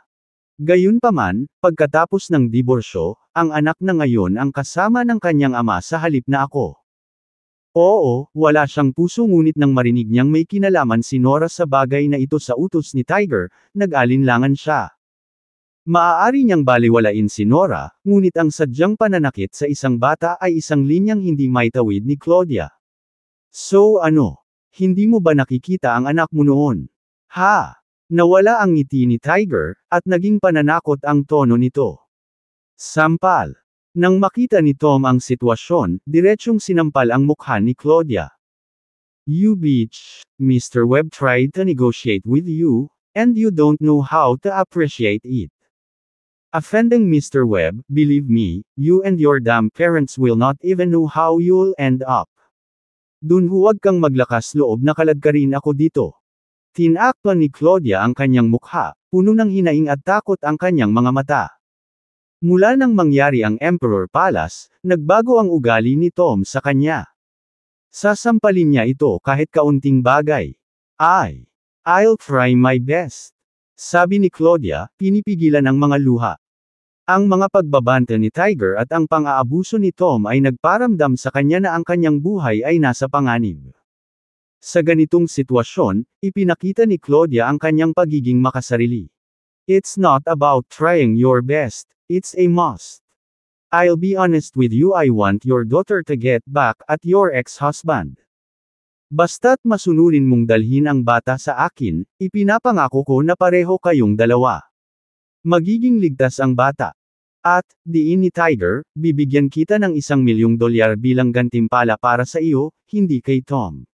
Gayunpaman, pagkatapos ng diborsyo, ang anak na ngayon ang kasama ng kanyang ama sa halip na ako. Oo, wala siyang puso ngunit nang marinig niyang may kinalaman si Nora sa bagay na ito sa utos ni Tiger, nag-alinlangan siya. Maaari niyang baliwalain si Nora, ngunit ang sadyang pananakit sa isang bata ay isang linyang hindi maitawid ni Claudia. "So ano? Hindi mo ba nakikita ang anak mo noon?" Nawala ang ngiti ni Tiger, at naging pananakot ang tono nito. Sampal. Nang makita ni Tom ang sitwasyon, diretsyong sinampal ang mukha ni Claudia. "You bitch, Mr. Webb tried to negotiate with you, and you don't know how to appreciate it. Offending Mr. Webb, believe me, you and your damn parents will not even know how you'll end up. Dun huwag kang maglakas loob na kaladkarin ako dito." Tinakpan ni Claudia ang kanyang mukha, puno ng hinaing at takot ang kanyang mga mata. Mula nang mangyari ang Emperor Palace, nagbago ang ugali ni Tom sa kanya. Sasampalin niya ito kahit kaunting bagay. I'll try my best," sabi ni Claudia, pinipigilan ang mga luha. Ang mga pagbabanta ni Tiger at ang pang-aabuso ni Tom ay nagparamdam sa kanya na ang kanyang buhay ay nasa panganib. Sa ganitong sitwasyon, ipinakita ni Claudia ang kanyang pagiging makasarili. It's not about trying your best, it's a must. I'll be honest with you, I want your daughter to get back at your ex-husband. Basta't masunurin mong dalhin ang bata sa akin, ipinapangako ko na pareho kayong dalawa. Magiging ligtas ang bata. At, diin ni Tiger, bibigyan kita ng $1,000,000 bilang gantimpala para sa iyo, hindi kay Tom.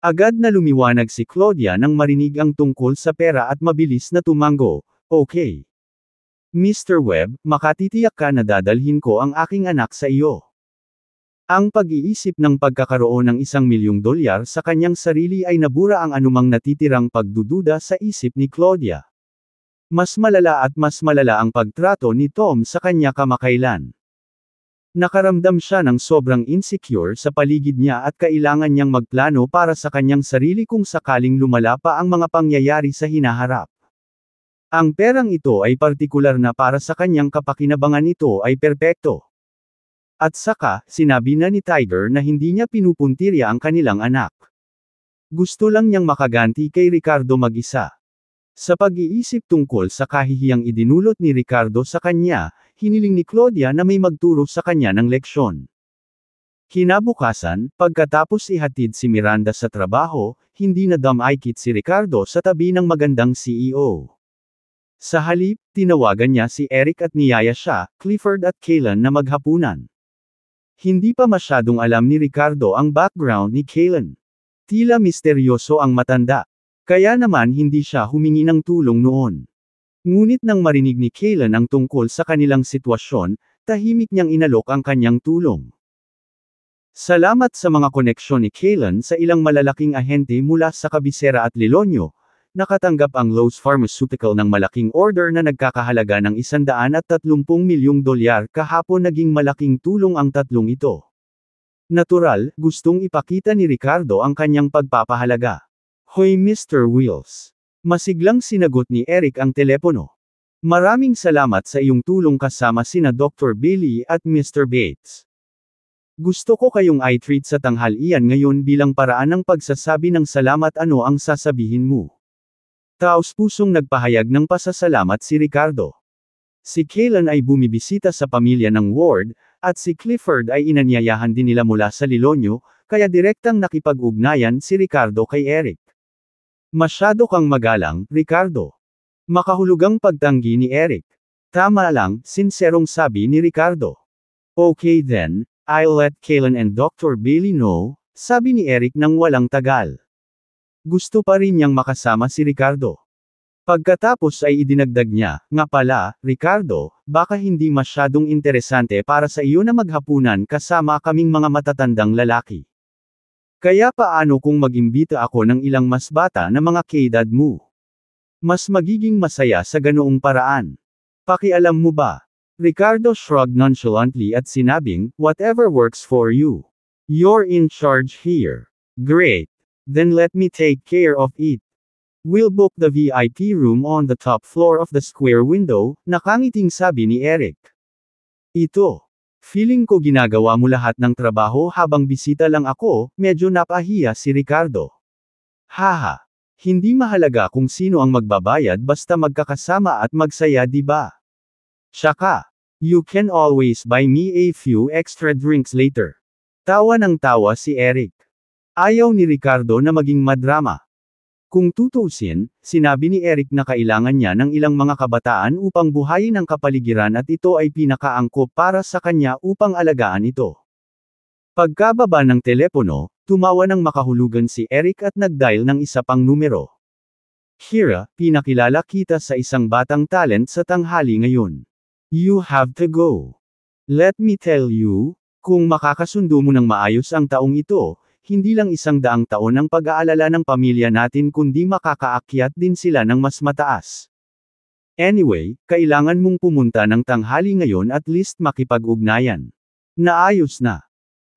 Agad na lumiwanag si Claudia nang marinig ang tungkol sa pera at mabilis na tumango, okay. Mr. Webb, makatitiyak ka na dadalhin ko ang aking anak sa iyo. Ang pag-iisip ng pagkakaroon ng $1,000,000 sa kanyang sarili ay nabura ang anumang natitirang pagdududa sa isip ni Claudia. Mas malala ang pagtrato ni Tom sa kanya kamakailan. Nakaramdam siya ng sobrang insecure sa paligid niya at kailangan niyang magplano para sa kanyang sarili kung sakaling lumala pa ang mga pangyayari sa hinaharap. Ang perang ito ay partikular na para sa kanyang kapakinabangan, ito ay perpekto. At saka, sinabi na ni Tiger na hindi niya pinupuntirya ang kanilang anak. Gusto lang niyang makaganti kay Ricardo mag-isa. Sa pag-iisip tungkol sa kahihiyang idinulot ni Ricardo sa kanya, hiniling ni Claudia na may magturo sa kanya ng leksyon. Kinabukasan, pagkatapos ihatid si Miranda sa trabaho, hindi na dumikit si Ricardo sa tabi ng magandang CEO. Sa halip, tinawagan niya si Eric at niyaya siya, Clifford at Kaylan na maghapunan. Hindi pa masyadong alam ni Ricardo ang background ni Kaylan. Tila misteryoso ang matanda. Kaya naman hindi siya humingi ng tulong noon. Ngunit nang marinig ni Kaylan ang tungkol sa kanilang sitwasyon, tahimik niyang inalok ang kanyang tulong. Salamat sa mga koneksyon ni Kaylan sa ilang malalaking ahente mula sa Cabecera at Lilonyo, nakatanggap ang Lowe's Pharmaceutical ng malaking order na nagkakahalaga ng $130 milyong kahapon. Naging malaking tulong ang tatlong ito. Natural, gustong ipakita ni Ricardo ang kanyang pagpapahalaga. Hoy Mr. Wills. Masiglang sinagot ni Eric ang telepono. Maraming salamat sa iyong tulong kasama sina Dr. Bailey at Mr. Bates. Gusto ko kayong i-treat sa tanghalian ngayon bilang paraan ng pagsasabi ng salamat. Ano ang sasabihin mo? Taos-pusong nagpahayag ng pasasalamat si Ricardo. Si Kaylan ay bumibisita sa pamilya ng Ward, at si Clifford ay inanyayahan din nila mula sa Lilonyo, kaya direktang nakipag-ugnayan si Ricardo kay Eric. Masyado kang magalang, Ricardo. Makahulugang pagtanggi ni Eric. Tama lang, sinserong sabi ni Ricardo. Okay then, I'll let Kaylan and Dr. Bailey know, sabi ni Eric nang walang tagal. Gusto pa rin niyang makasama si Ricardo. Pagkatapos ay idinagdag niya, nga pala, Ricardo, baka hindi masyadong interesante para sa iyo na maghapunan kasama kaming mga matatandang lalaki. Kaya paano kung mag-imbita ako ng ilang mas bata na mga kaedad mo? Mas magiging masaya sa ganoong paraan. Pakialam mo ba? Ricardo shrugged nonchalantly at sinabing, whatever works for you. You're in charge here. Great. Then let me take care of it. We'll book the VIP room on the top floor of the square window, nakangiting sabi ni Eric. Ito. Feeling ko ginagawa mo lahat ng trabaho habang bisita lang ako, medyo napahiya si Ricardo. Haha. Hindi mahalaga kung sino ang magbabayad basta magkakasama at magsaya, di ba? Tsaka, you can always buy me a few extra drinks later. Tawa ng tawa si Eric. Ayaw ni Ricardo na maging madrama. Kung tutuusin, sinabi ni Eric na kailangan niya ng ilang mga kabataan upang buhayin ang kapaligiran at ito ay pinakaangkop para sa kanya upang alagaan ito. Pagkababa ng telepono, tumawa ng makahulugan si Eric at nag-dial ng isa pang numero. Kira, pinakilala kita sa isang batang talent sa tanghali ngayon. You have to go. Let me tell you, kung makakasundo mo ng maayos ang taong ito, hindi lang 100 taon ang pag-aalala ng pamilya natin kundi makakaakyat din sila ng mas mataas. Anyway, kailangan mong pumunta ng tanghali ngayon at least makipag-ugnayan. Naayos na.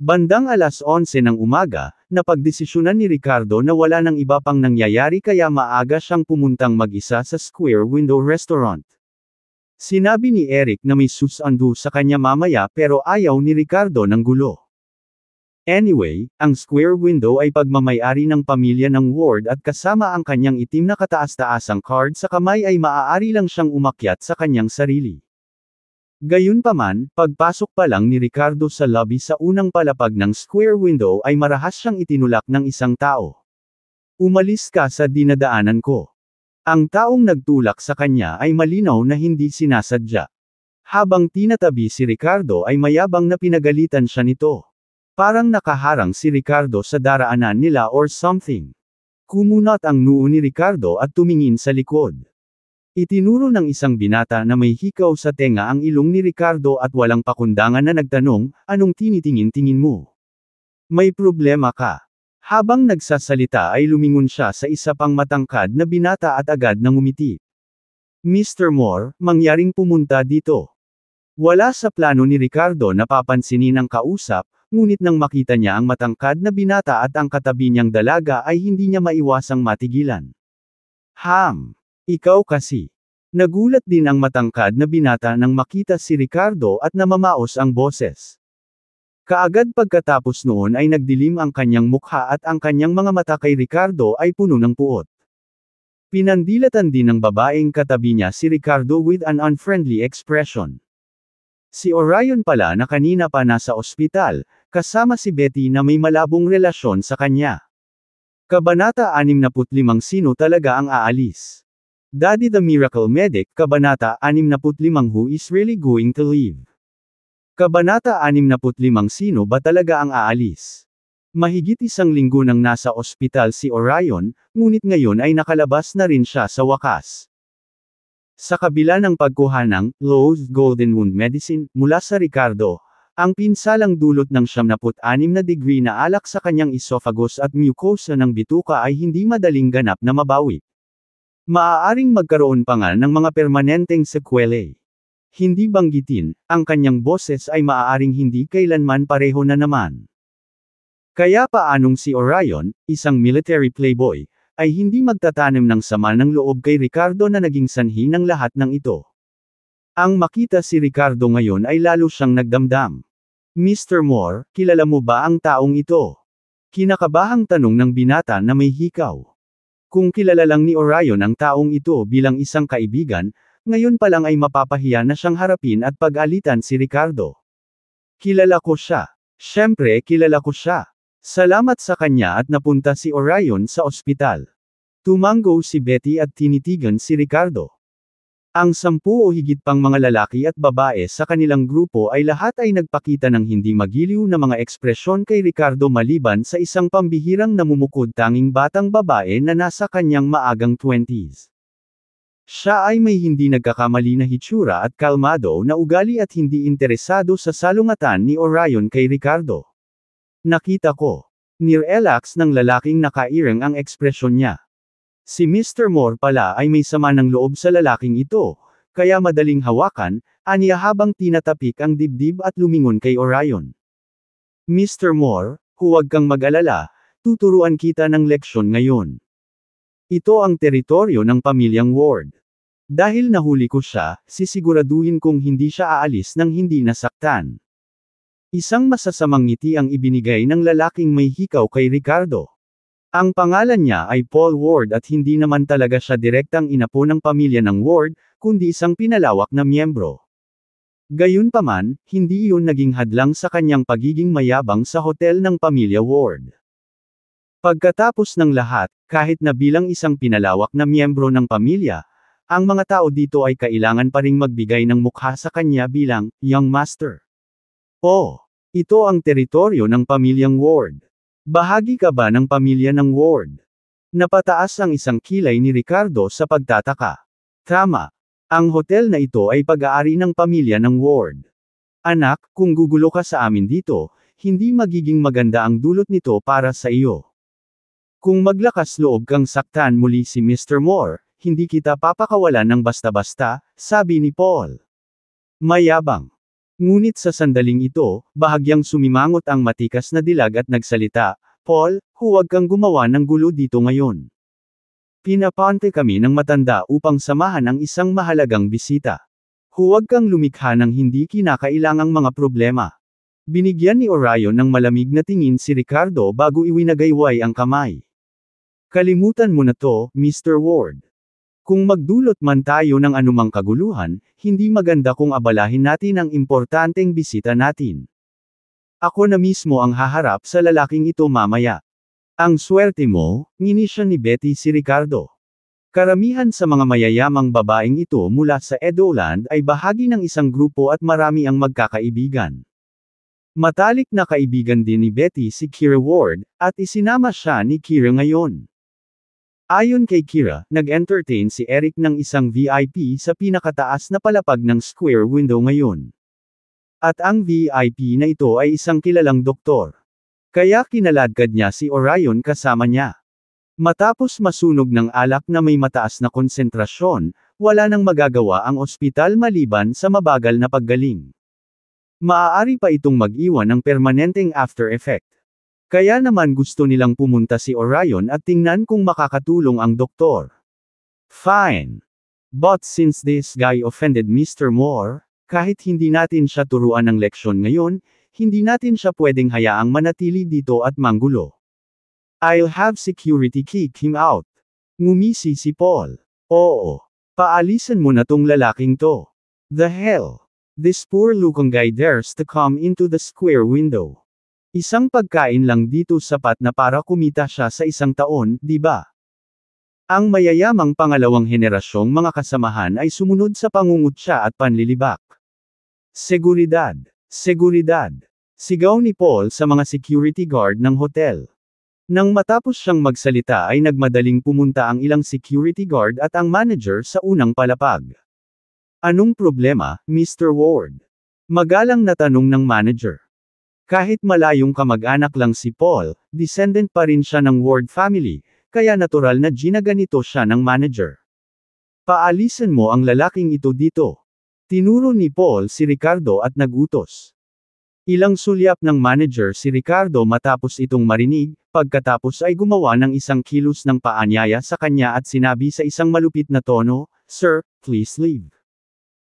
Bandang 11:00 ng umaga, napagdesisyonan ni Ricardo na wala nang iba pang nangyayari kaya maaga siyang pumuntang mag-isa sa Square Window Restaurant. Sinabi ni Eric na may susundo sa kanya mamaya pero ayaw ni Ricardo ng gulo. Anyway, ang square window ay pagmamay-ari ng pamilya ng Ward at kasama ang kanyang itim na kataas-taasang card sa kamay ay maaari lang siyang umakyat sa kanyang sarili. Gayunpaman, pagpasok pa lang ni Ricardo sa lobby sa unang palapag ng square window ay marahas siyang itinulak ng isang tao. Umalis ka sa dinadaanan ko. Ang taong nagtulak sa kanya ay malinaw na hindi sinasadya. Habang tinatabi si Ricardo ay mayabang na pinagalitan siya nito. Parang nakaharang si Ricardo sa daraanan nila or something. Kumunat ang noo ni Ricardo at tumingin sa likod. Itinuro ng isang binata na may hikaw sa tenga ang ilong ni Ricardo at walang pakundangan na nagtanong, anong tinitingin-tingin mo? May problema ka. Habang nagsasalita ay lumingon siya sa isa pang matangkad na binata at agad nang umiti. Mr. Moore, mangyaring pumunta dito. Wala sa plano ni Ricardo na papansinin ang kausap, ngunit nang makita niya ang matangkad na binata at ang katabi niyang dalaga ay hindi niya maiwasang matigilan. Ikaw kasi. Nagulat din ang matangkad na binata nang makita si Ricardo at namamaos ang boses. Kaagad pagkatapos noon ay nagdilim ang kanyang mukha at ang kanyang mga mata kay Ricardo ay puno ng puot. Pinandilatan din ng babaeng katabi niya si Ricardo with an unfriendly expression. Si Orion pala na kanina pa nasa ospital, kasama si Betty na may malabong relasyon sa kanya. Kabanata 65 Sino talaga ang aalis? Daddy the Miracle Medic, Kabanata 65 Who is really going to leave? Kabanata 65 Sino ba talaga ang aalis? Mahigit isang linggo nang nasa ospital si Orion, ngunit ngayon ay nakalabas na rin siya sa wakas. Sa kabila ng pagkuha ng Lowe's Golden Wound Medicine mula sa Ricardo, ang pinsalang dulot ng 76 na degree na alak sa kanyang esophagus at mucosa ng bituka ay hindi madaling ganap na mabawi. Maaaring magkaroon pa nga ng mga permanenteng sequelae. Hindi banggitin, ang kanyang boses ay maaaring hindi kailanman pareho na naman. Kaya paanong si Orion, isang military playboy, ay hindi magtatanim ng sama ng loob kay Ricardo na naging sanhi ng lahat ng ito. Ang makita si Ricardo ngayon ay lalo siyang nagdamdam. Mr. Moore, kilala mo ba ang taong ito? Kinakabahang tanong ng binata na may hikaw. Kung kilala lang ni Orion ang taong ito bilang isang kaibigan, ngayon pa lang ay mapapahiya na siyang harapin at pag-alitan si Ricardo. Kilala ko siya. Siyempre kilala ko siya. Salamat sa kanya at napunta si Orion sa ospital. Tumango si Betty at tinitigan si Ricardo. Ang 10 o higit pang mga lalaki at babae sa kanilang grupo ay lahat ay nagpakita ng hindi magiliw na mga ekspresyon kay Ricardo maliban sa isang pambihirang namumukod tanging batang babae na nasa kanyang maagang 20s. Siya ay may hindi nagkakamali na hitsura at kalmado na ugali at hindi interesado sa salungatan ni Orion kay Ricardo. Nakita ko. Nirelax ng lalaking nakairang ang ekspresyon niya. Si Mr. Moore pala ay may sama ng loob sa lalaking ito, kaya madaling hawakan, aniya habang tinatapik ang dibdib at lumingon kay Orion. Mr. Moore, huwag kang mag-alala, tuturuan kita ng leksyon ngayon. Ito ang teritoryo ng pamilyang Ward. Dahil nahuli ko siya, sisiguraduhin kong hindi siya aalis nang hindi nasaktan. Isang masasamang ngiti ang ibinigay ng lalaking may hikaw kay Ricardo. Ang pangalan niya ay Paul Ward at hindi naman talaga siya direktang inapo ng pamilya ng Ward, kundi isang pinalawak na miyembro. Gayunpaman, hindi iyon naging hadlang sa kanyang pagiging mayabang sa hotel ng pamilya Ward. Pagkatapos ng lahat, kahit na bilang isang pinalawak na miyembro ng pamilya, ang mga tao dito ay kailangan pa ring magbigay ng mukha sa kanya bilang young master. Ito ang teritoryo ng pamilyang Ward. Bahagi ka ba ng pamilya ng Ward? Napataas ang isang kilay ni Ricardo sa pagtataka. Tama. Ang hotel na ito ay pag-aari ng pamilya ng Ward. Anak, kung gugulo ka sa amin dito, hindi magiging maganda ang dulot nito para sa iyo. Kung maglakas loob kang saktan muli si Mr. Moore, hindi kita papakawalan ng basta-basta, sabi ni Paul. Mayabang. Ngunit sa sandaling ito, bahagyang sumimangot ang matikas na dilag at nagsalita, Paul, huwag kang gumawa ng gulo dito ngayon. Pinapante kami ng matanda upang samahan ang isang mahalagang bisita. Huwag kang lumikha ng hindi kinakailangang mga problema. Binigyan ni Orion ng malamig na tingin si Ricardo bago iwinagayway ang kamay. Kalimutan mo na to, Mr. Ward. Kung magdulot man tayo ng anumang kaguluhan, hindi maganda kung abalahin natin ang importanteng bisita natin. Ako na mismo ang haharap sa lalaking ito mamaya. Ang swerte mo, nginisya ni Betty si Ricardo. Karamihan sa mga mayayamang babaeng ito mula sa Edoland ay bahagi ng isang grupo at marami ang magkakaibigan. Matalik na kaibigan din ni Betty si Kira Ward, at isinama siya ni Kira ngayon. Ayon kay Kira, nag-entertain si Eric ng isang VIP sa pinakataas na palapag ng square window ngayon. At ang VIP na ito ay isang kilalang doktor. Kaya kinaladkad niya si Orion kasama niya. Matapos masunog ng alak na may mataas na konsentrasyon, wala nang magagawa ang ospital maliban sa mabagal na paggaling. Maaari pa itong mag-iwan ng permanenteng after effect. Kaya naman gusto nilang pumunta si Orion at tingnan kung makakatulong ang doktor. Fine. But since this guy offended Mr. Moore, kahit hindi natin siya turuan ng leksyon ngayon, hindi natin siya pwedeng hayaang manatili dito at manggulo. I'll have security kick him out. Ngumisi si Paul. Oo. Paalisan mo na tong lalaking to. The hell. This poor looking guy dares to come into the square window. Isang pagkain lang dito sapat na para kumita siya sa isang taon, di ba? Ang mayayamang pangalawang henerasyong mga kasamahan ay sumunod sa pangungutya at panlilibak. Seguridad! Seguridad! Sigaw ni Paul sa mga security guard ng hotel. Nang matapos siyang magsalita ay nagmadaling pumunta ang ilang security guard at ang manager sa unang palapag. Anong problema, Mr. Ward? Magalang na tanong ng manager. Kahit malayong kamag-anak lang si Paul, descendant pa rin siya ng Ward family, kaya natural na ginaganito siya ng manager. Paalisan mo ang lalaking ito dito. Tinuro ni Paul si Ricardo at nagutos. Ilang sulyap ng manager si Ricardo matapos itong marinig, pagkatapos ay gumawa ng isang kilos ng paanyaya sa kanya at sinabi sa isang malupit na tono, "Sir, please leave."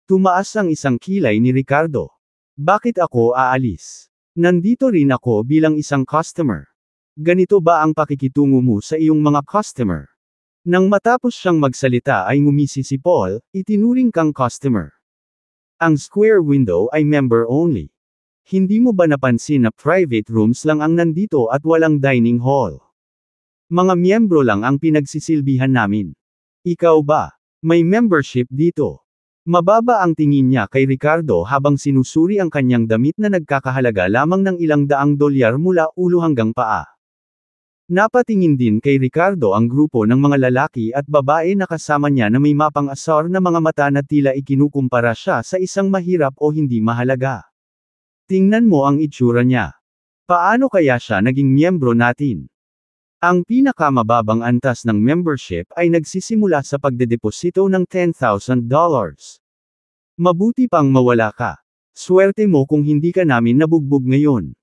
Tumaas ang isang kilay ni Ricardo. Bakit ako aalis? Nandito rin ako bilang isang customer. Ganito ba ang pakikitungo mo sa iyong mga customer? Nang matapos siyang magsalita ay ngumisi si Paul, itinuring kang customer. Ang square window ay member only. Hindi mo ba napansin na private rooms lang ang nandito at walang dining hall? Mga miyembro lang ang pinagsisilbihan namin. Ikaw ba? May membership dito? Mababa ang tingin niya kay Ricardo habang sinusuri ang kanyang damit na nagkakahalaga lamang ng ilang daang dolyar mula ulo hanggang paa. Napatingin din kay Ricardo ang grupo ng mga lalaki at babae na kasama niya na may mapang-asar na mga mata na tila ikinukumpara siya sa isang mahirap o hindi mahalaga. Tingnan mo ang itsura niya. Paano kaya siya naging miyembro natin? Ang pinakamababang antas ng membership ay nagsisimula sa pagdedeposito ng $10,000. Mabuti pang mawala ka. Swerte mo kung hindi ka namin nabugbog ngayon.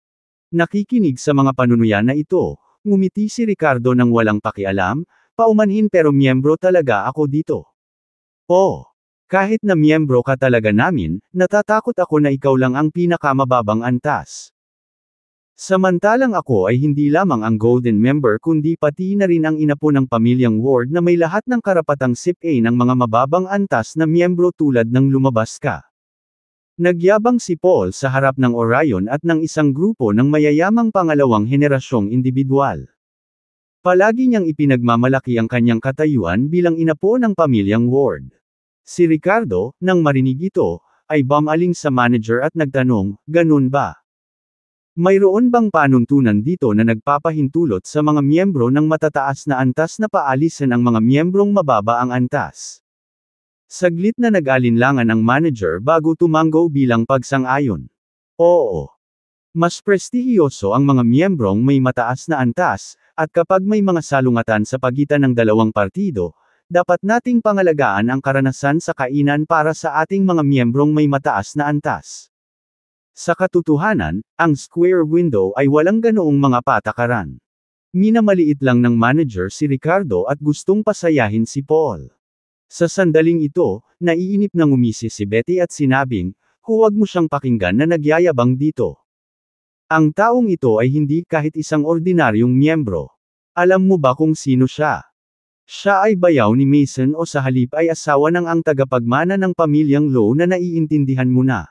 Nakikinig sa mga panunuya na ito, ngumiti si Ricardo ng walang pakialam, paumanhin pero miyembro talaga ako dito. Oh, kahit na miyembro ka talaga namin, natatakot ako na ikaw lang ang pinakamababang antas. Samantalang ako ay hindi lamang ang golden member kundi pati na rin ang inapo ng pamilyang Ward na may lahat ng karapatang sip-A ng mga mababang antas na miyembro tulad ng lumabas ka. Nagyabang si Paul sa harap ng Orion at ng isang grupo ng mayayamang pangalawang henerasyong individual. Palagi niyang ipinagmamalaki ang kanyang katayuan bilang inapo ng pamilyang Ward. Si Ricardo, nang marinig ito, ay bumaling sa manager at nagtanong, "Ganun ba? Mayroon bang panuntunan dito na nagpapahintulot sa mga miyembro ng matataas na antas na paalisan ang mga miyembrong mababa ang antas?" Saglit na nag-alinlangan ang manager bago tumanggo bilang pagsang-ayon. Oo. Mas prestihiyoso ang mga miyembrong may mataas na antas, at kapag may mga salungatan sa pagitan ng dalawang partido, dapat nating pangalagaan ang karanasan sa kainan para sa ating mga miyembrong may mataas na antas. Sa katotohanan, ang square window ay walang ganoong mga patakaran. Minamaliit lang ng manager si Ricardo at gustong pasayahin si Paul. Sa sandaling ito, naiinip na ngumisi si Betty at sinabing, huwag mo siyang pakinggan na nagyayabang dito. Ang taong ito ay hindi kahit isang ordinaryong miyembro. Alam mo ba kung sino siya? Siya ay bayaw ni Mason o sa halip ay asawa ng ang tagapagmana ng pamilyang Low na naiintindihan mo na.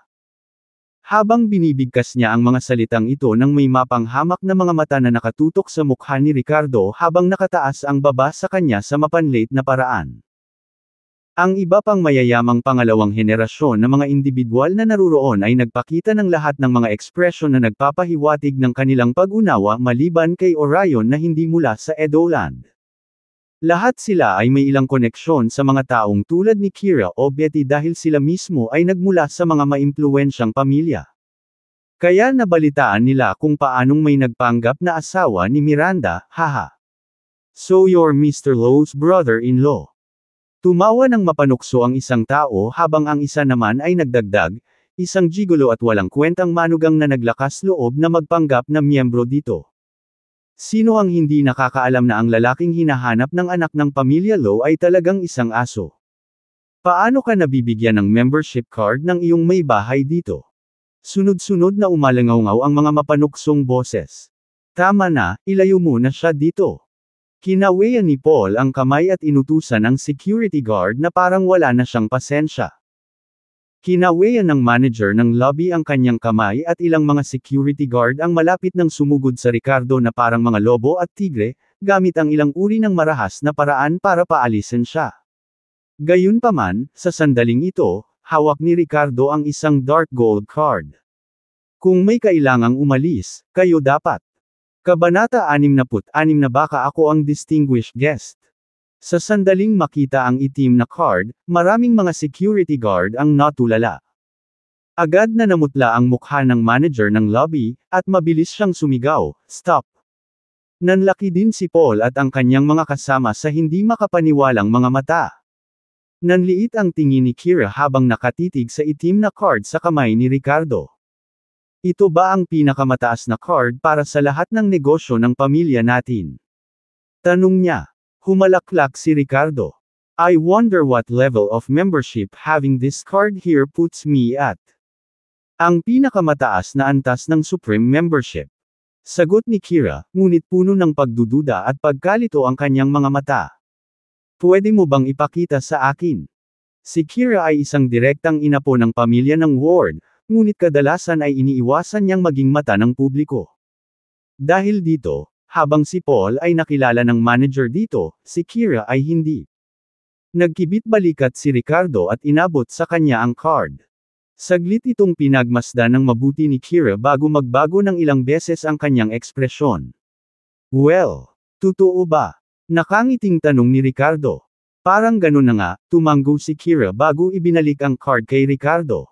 Habang binibigkas niya ang mga salitang ito nang may mapanghamak na mga mata na nakatutok sa mukha ni Ricardo habang nakataas ang baba sa kanya sa mapanlate na paraan. Ang iba pang mayayamang pangalawang henerasyon na mga individual na naruroon ay nagpakita ng lahat ng mga ekspresyon na nagpapahiwatig ng kanilang pag-unawa maliban kay Orion na hindi mula sa Edoland. Lahat sila ay may ilang koneksyon sa mga taong tulad ni Kira o Betty dahil sila mismo ay nagmula sa mga maimpluwensyang pamilya. Kaya nabalitaan nila kung paanong may nagpanggap na asawa ni Miranda, haha. So you're Mr. Low's brother-in-law. Tumawa ng mapanukso ang isang tao habang ang isa naman ay nagdagdag, isang gigolo at walang kwentang manugang na naglakas loob na magpanggap na miyembro dito. Sino ang hindi nakakaalam na ang lalaking hinahanap ng anak ng pamilya Low ay talagang isang aso? Paano ka nabibigyan ng membership card ng iyong may bahay dito? Sunod-sunod na umalangaw ang mga mapanuksong boses. Tama na, ilayo mo na siya dito. Kinaweyan ni Paul ang kamay at inutusan ang security guard na parang wala na siyang pasensya. Kinaweyan ng manager ng lobby ang kanyang kamay at ilang mga security guard ang malapit ng sumugod sa Ricardo na parang mga lobo at tigre, gamit ang ilang uri ng marahas na paraan para paalisin siya. Gayunpaman, sa sandaling ito, hawak ni Ricardo ang isang dark gold card. Kung may kailangang umalis, kayo dapat. Kabanata 66 na baka ako ang distinguished guest. Sa sandaling makita ang itim na card, maraming mga security guard ang natulala. Agad na namutla ang mukha ng manager ng lobby, at mabilis siyang sumigaw, "Stop!" Nanlaki din si Paul at ang kanyang mga kasama sa hindi makapaniwalang mga mata. Nanliit ang tingin ni Kira habang nakatitig sa itim na card sa kamay ni Ricardo. Ito ba ang pinakamataas na card para sa lahat ng negosyo ng pamilya natin? Tanong niya. Humalaklak si Ricardo. I wonder what level of membership having this card here puts me at. Ang pinakamataas na antas ng Supreme Membership. Sagot ni Kira, ngunit puno ng pagdududa at pagkalito ang kanyang mga mata. Pwede mo bang ipakita sa akin? Si Kira ay isang direktang inapo ng pamilya ng Ward, ngunit kadalasan ay iniiwasan niyang maging mata ng publiko. Dahil dito, habang si Paul ay nakilala ng manager dito, si Kira ay hindi. Nagkibit balikat si Ricardo at inabot sa kanya ang card. Saglit itong pinagmasdan ng mabuti ni Kira bago magbago ng ilang beses ang kanyang ekspresyon. Well, totoo ba? Nakangiting tanong ni Ricardo. Parang ganun na nga, tumanggo si Kira bago ibinalik ang card kay Ricardo.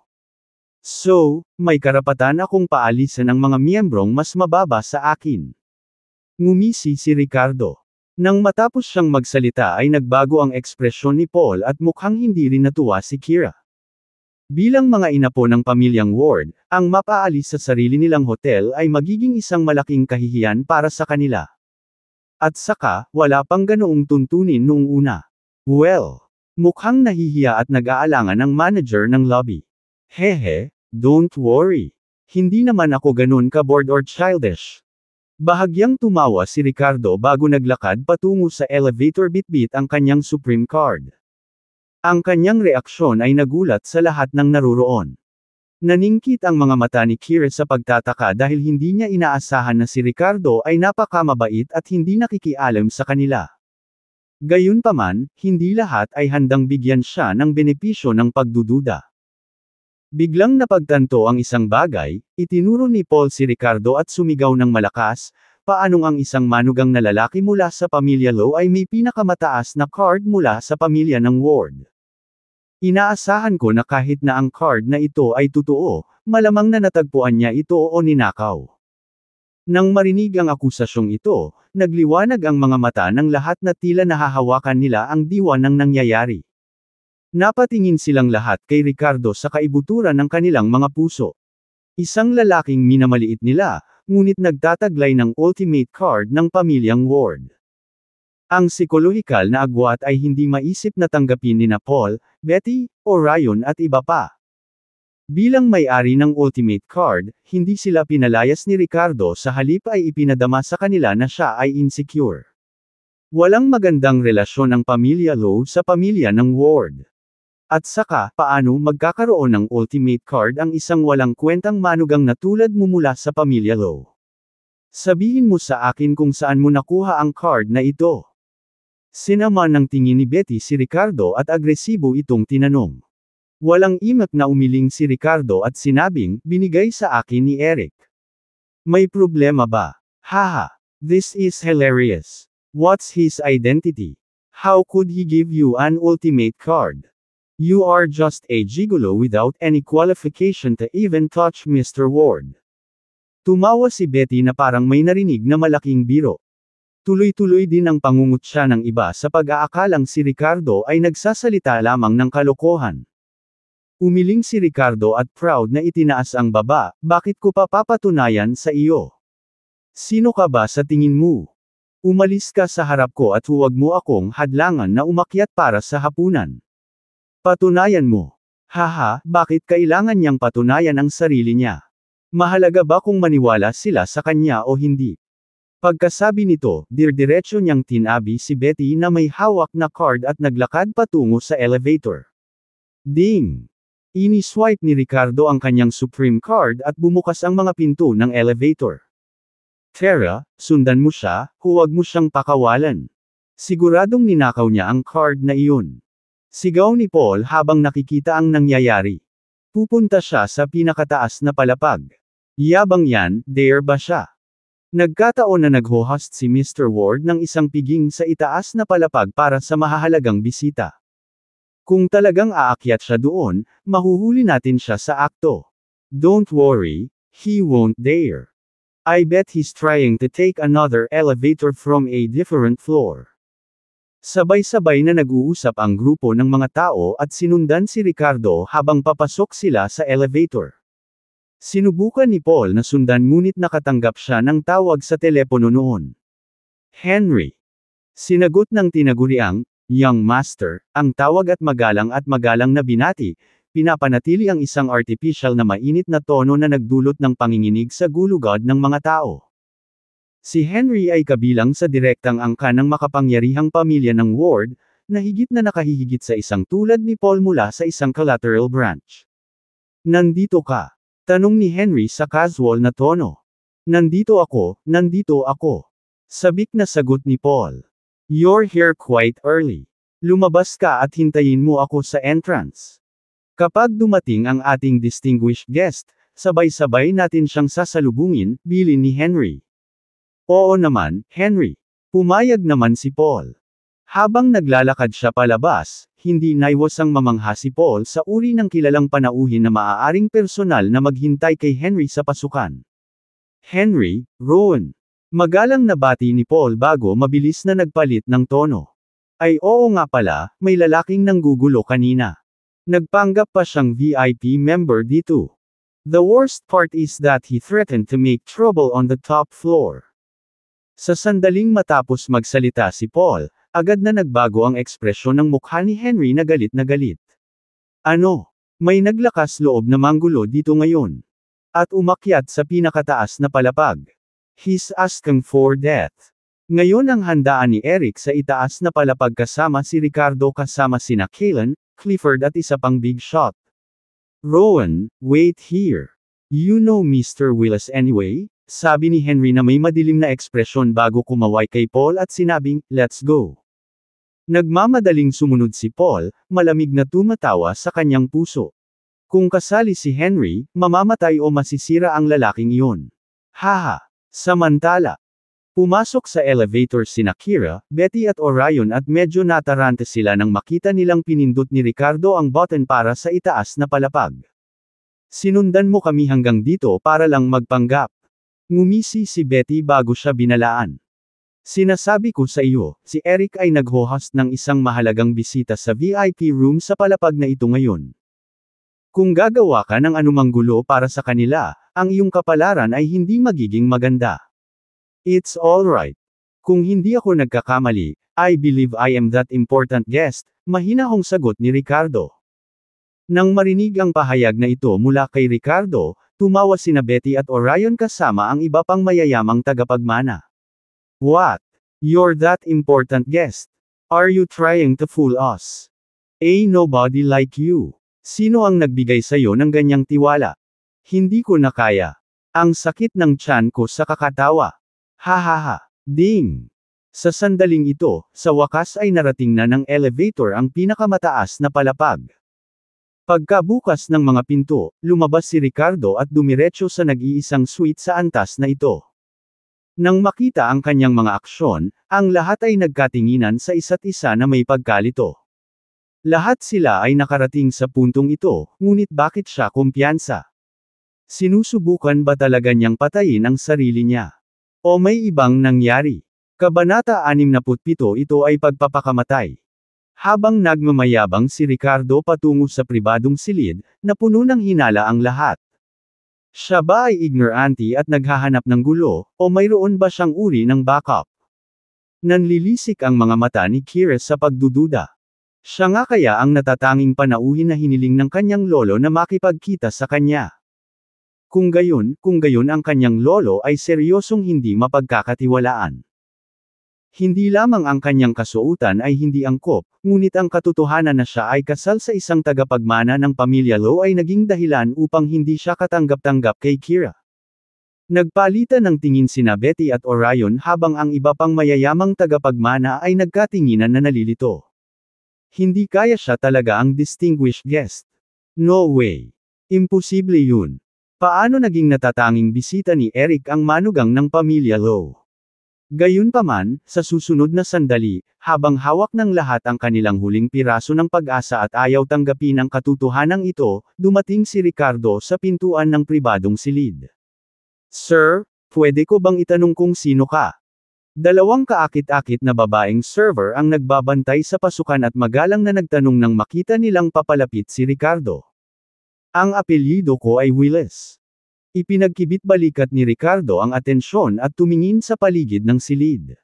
So, may karapatan akong paalisan ang mga miyembrong mas mababa sa akin. Ngumisi si Ricardo. Nang matapos siyang magsalita ay nagbago ang ekspresyon ni Paul at mukhang hindi rin natuwa si Kira. Bilang mga inapo ng pamilyang Ward, ang mapaalis sa sarili nilang hotel ay magiging isang malaking kahihiyan para sa kanila. At saka, wala pang ganoong tuntunin noong una. Well, mukhang nahihiya at nag-aalangan ang manager ng lobby. Hehe, don't worry. Hindi naman ako ganun ka-bored or childish. Bahagyang tumawa si Ricardo bago naglakad patungo sa elevator bitbit ang kanyang Supreme Card. Ang kanyang reaksyon ay nagulat sa lahat ng naruroon. Naningkit ang mga mata ni Kira sa pagtataka dahil hindi niya inaasahan na si Ricardo ay napakamabait at hindi nakikialam sa kanila. Gayunpaman, hindi lahat ay handang bigyan siya ng benepisyo ng pagdududa. Biglang napagtanto ang isang bagay, itinuro ni Paul si Ricardo at sumigaw ng malakas, paanong ang isang manugang na lalaki mula sa pamilya Low ay may pinakamataas na card mula sa pamilya ng Ward. Inaasahan ko na kahit na ang card na ito ay totoo, malamang na natagpuan niya ito o ninakaw. Nang marinig ang akusasyong ito, nagliwanag ang mga mata ng lahat na tila nahahawakan nila ang diwa ng nangyayari. Napatingin silang lahat kay Ricardo sa kaibuturan ng kanilang mga puso. Isang lalaking minamaliit nila, ngunit nagtataglay ng ultimate card ng pamilyang Ward. Ang psikolohikal na agwat ay hindi maisip na tanggapin ni Paul, Betty, Orion at iba pa. Bilang may-ari ng Ultimate Card, hindi sila pinalayas ni Ricardo, sa halip ay ipinadama sa kanila na siya ay insecure. Walang magandang relasyon ang pamilya Lowe sa pamilya ng Ward. At saka, paano magkakaroon ng Ultimate Card ang isang walang kwentang manugang na tulad mo mula sa pamilya Lowe? Sabihin mo sa akin kung saan mo nakuha ang card na ito. Sinama ng tingin ni Betty si Ricardo at agresibo itong tinanong. Walang imak na umiling si Ricardo at sinabing, binigay sa akin ni Eric. May problema ba? Haha. This is hilarious. What's his identity? How could he give you an ultimate card? You are just a gigolo without any qualification to even touch Mr. Ward. Tumawa si Betty na parang may narinig na malaking biro. Tuloy-tuloy din ang pangungutya ng iba sa pag-aakalang si Ricardo ay nagsasalita lamang ng kalokohan. Umiling si Ricardo at proud na itinaas ang baba, bakit ko pa papatunayan sa iyo? Sino ka ba sa tingin mo? Umalis ka sa harap ko at huwag mo akong hadlangan na umakyat para sa hapunan. Patunayan mo. Haha, bakit kailangan niyang patunayan ang sarili niya? Mahalaga ba kung maniwala sila sa kanya o hindi? Pagkasabi nito, diretso niyang tinabi si Betty na may hawak na card at naglakad patungo sa elevator. Ding! Ini-swipe ni Ricardo ang kanyang Supreme Card at bumukas ang mga pinto ng elevator. Tara, sundan mo siya, huwag mo siyang pakawalan. Siguradong ninakaw niya ang card na iyon. Sigaw ni Paul habang nakikita ang nangyayari. Pupunta siya sa pinakataas na palapag. Yabang yan, dare ba siya? Nagkataon na nag-host si Mr. Ward ng isang piging sa itaas na palapag para sa mahahalagang bisita. Kung talagang aakyat siya doon, mahuhuli natin siya sa akto. Don't worry, he won't dare. I bet he's trying to take another elevator from a different floor. Sabay-sabay na nag-uusap ang grupo ng mga tao at sinundan si Ricardo habang papasok sila sa elevator. Sinubukan ni Paul na sundan ngunit nakatanggap siya ng tawag sa telepono noon. Henry. Sinagot ng tinaguriang, Young Master, ang tawag at magalang na binati, pinapanatili ang isang artificial na mainit na tono na nagdulot ng panginginig sa gulugod ng mga tao. Si Henry ay kabilang sa direktang angka ng makapangyarihang pamilya ng Ward, na higit na nakahihigit sa isang tulad ni Paul mula sa isang collateral branch. Nandito ka? Tanong ni Henry sa casual na tono. Nandito ako. Sabik na sagot ni Paul. You're here quite early. Lumabas ka at hintayin mo ako sa entrance. Kapag dumating ang ating distinguished guest, sabay-sabay natin siyang sasalubungin, bilin ni Henry. Oo naman, Henry. Pumayag naman si Paul. Habang naglalakad siya palabas, hindi naiwasang mamangha si Paul sa uri ng kilalang panauhin na maaaring personal na maghintay kay Henry sa pasukan. Henry, Rowan. Magalang na bati ni Paul bago mabilis na nagpalit ng tono. Ay oo nga pala, may lalaking nanggugulo kanina. Nagpanggap pa siyang VIP member dito. The worst part is that he threatened to make trouble on the top floor. Sa sandaling matapos magsalita si Paul, agad na nagbago ang ekspresyon ng mukha ni Henry na galit na galit. Ano? May naglakas loob na manggulo dito ngayon. At umakyat sa pinakataas na palapag. He's asking for death. Ngayon ang handaan ni Eric sa itaas na palapag kasama si Ricardo kasama sina Kaylan, Clifford at isa pang big shot. Rowan, wait here. You know Mr. Willis anyway? Sabi ni Henry na may madilim na ekspresyon bago kumaway kay Paul at sinabing, let's go. Nagmamadaling sumunod si Paul, malamig na tumatawa sa kanyang puso. Kung kasali si Henry, mamamatay o masisira ang lalaking iyon. Haha. Samantala, pumasok sa elevator sina Kira, Betty at Orion at medyo natarante sila nang makita nilang pinindot ni Ricardo ang button para sa itaas na palapag. Sinundan mo kami hanggang dito para lang magpanggap. Ngumisi si Betty bago siya binalaan. Sinasabi ko sa iyo, si Eric ay nag-host ng isang mahalagang bisita sa VIP room sa palapag na ito ngayon. Kung gagawa ka ng anumang gulo para sa kanila, ang iyong kapalaran ay hindi magiging maganda. It's alright. Kung hindi ako nagkakamali, I believe I am that important guest, mahinahong sagot ni Ricardo. Nang marinig ang pahayag na ito mula kay Ricardo, tumawa sina Betty at Orion kasama ang iba pang mayayamang tagapagmana. What? You're that important guest? Are you trying to fool us? Nobody like you. Sino ang nagbigay sa'yo ng ganyang tiwala? Hindi ko na kaya. Ang sakit ng tiyan ko sa kakatawa. Hahaha. Ding! Sa sandaling ito, sa wakas ay narating na ng elevator ang pinakamataas na palapag. Pagkabukas ng mga pinto, lumabas si Ricardo at dumiretso sa nag-iisang suite sa antas na ito. Nang makita ang kanyang mga aksyon, ang lahat ay nagkatinginan sa isa't isa na may pagkalito. Lahat sila ay nakarating sa puntong ito, ngunit bakit siya kumpiyansa? Sinusubukan ba talaga niyang patayin ang sarili niya? O may ibang nangyari? Kabanata 67 ito ay pagpapakamatay. Habang nagmamayabang si Ricardo patungo sa pribadong silid, na puno ng hinala ang lahat. Siya ba ay ignorante at naghahanap ng gulo, o mayroon ba siyang uri ng backup? Nanlilisik ang mga mata ni Kira sa pagdududa. Siya nga kaya ang natatanging panauhin na hiniling ng kanyang lolo na makipagkita sa kanya. Kung gayon ang kanyang lolo ay seryosong hindi mapagkakatiwalaan. Hindi lamang ang kanyang kasuotan ay hindi angkop, ngunit ang katotohanan na siya ay kasal sa isang tagapagmana ng pamilya Lo ay naging dahilan upang hindi siya katanggap-tanggap kay Kira. Nagpalitan ng tingin sina Betty at Orion habang ang iba pang mayayamang tagapagmana ay nagkatinginan na nalilito. Hindi kaya siya talaga ang distinguished guest. No way. Imposible yun. Paano naging natatanging bisita ni Eric ang manugang ng pamilya Lo? Gayunpaman, sa susunod na sandali, habang hawak ng lahat ang kanilang huling piraso ng pag-asa at ayaw tanggapin ang katotohanang ito, dumating si Ricardo sa pintuan ng pribadong silid. Sir, pwede ko bang itanong kung sino ka? Dalawang kaakit-akit na babaeng server ang nagbabantay sa pasukan at magalang na nagtanong nang makita nilang papalapit si Ricardo. Ang apelyido ko ay Willis. Ipinagkibit-balikat ni Ricardo ang atensyon at tumingin sa paligid ng silid.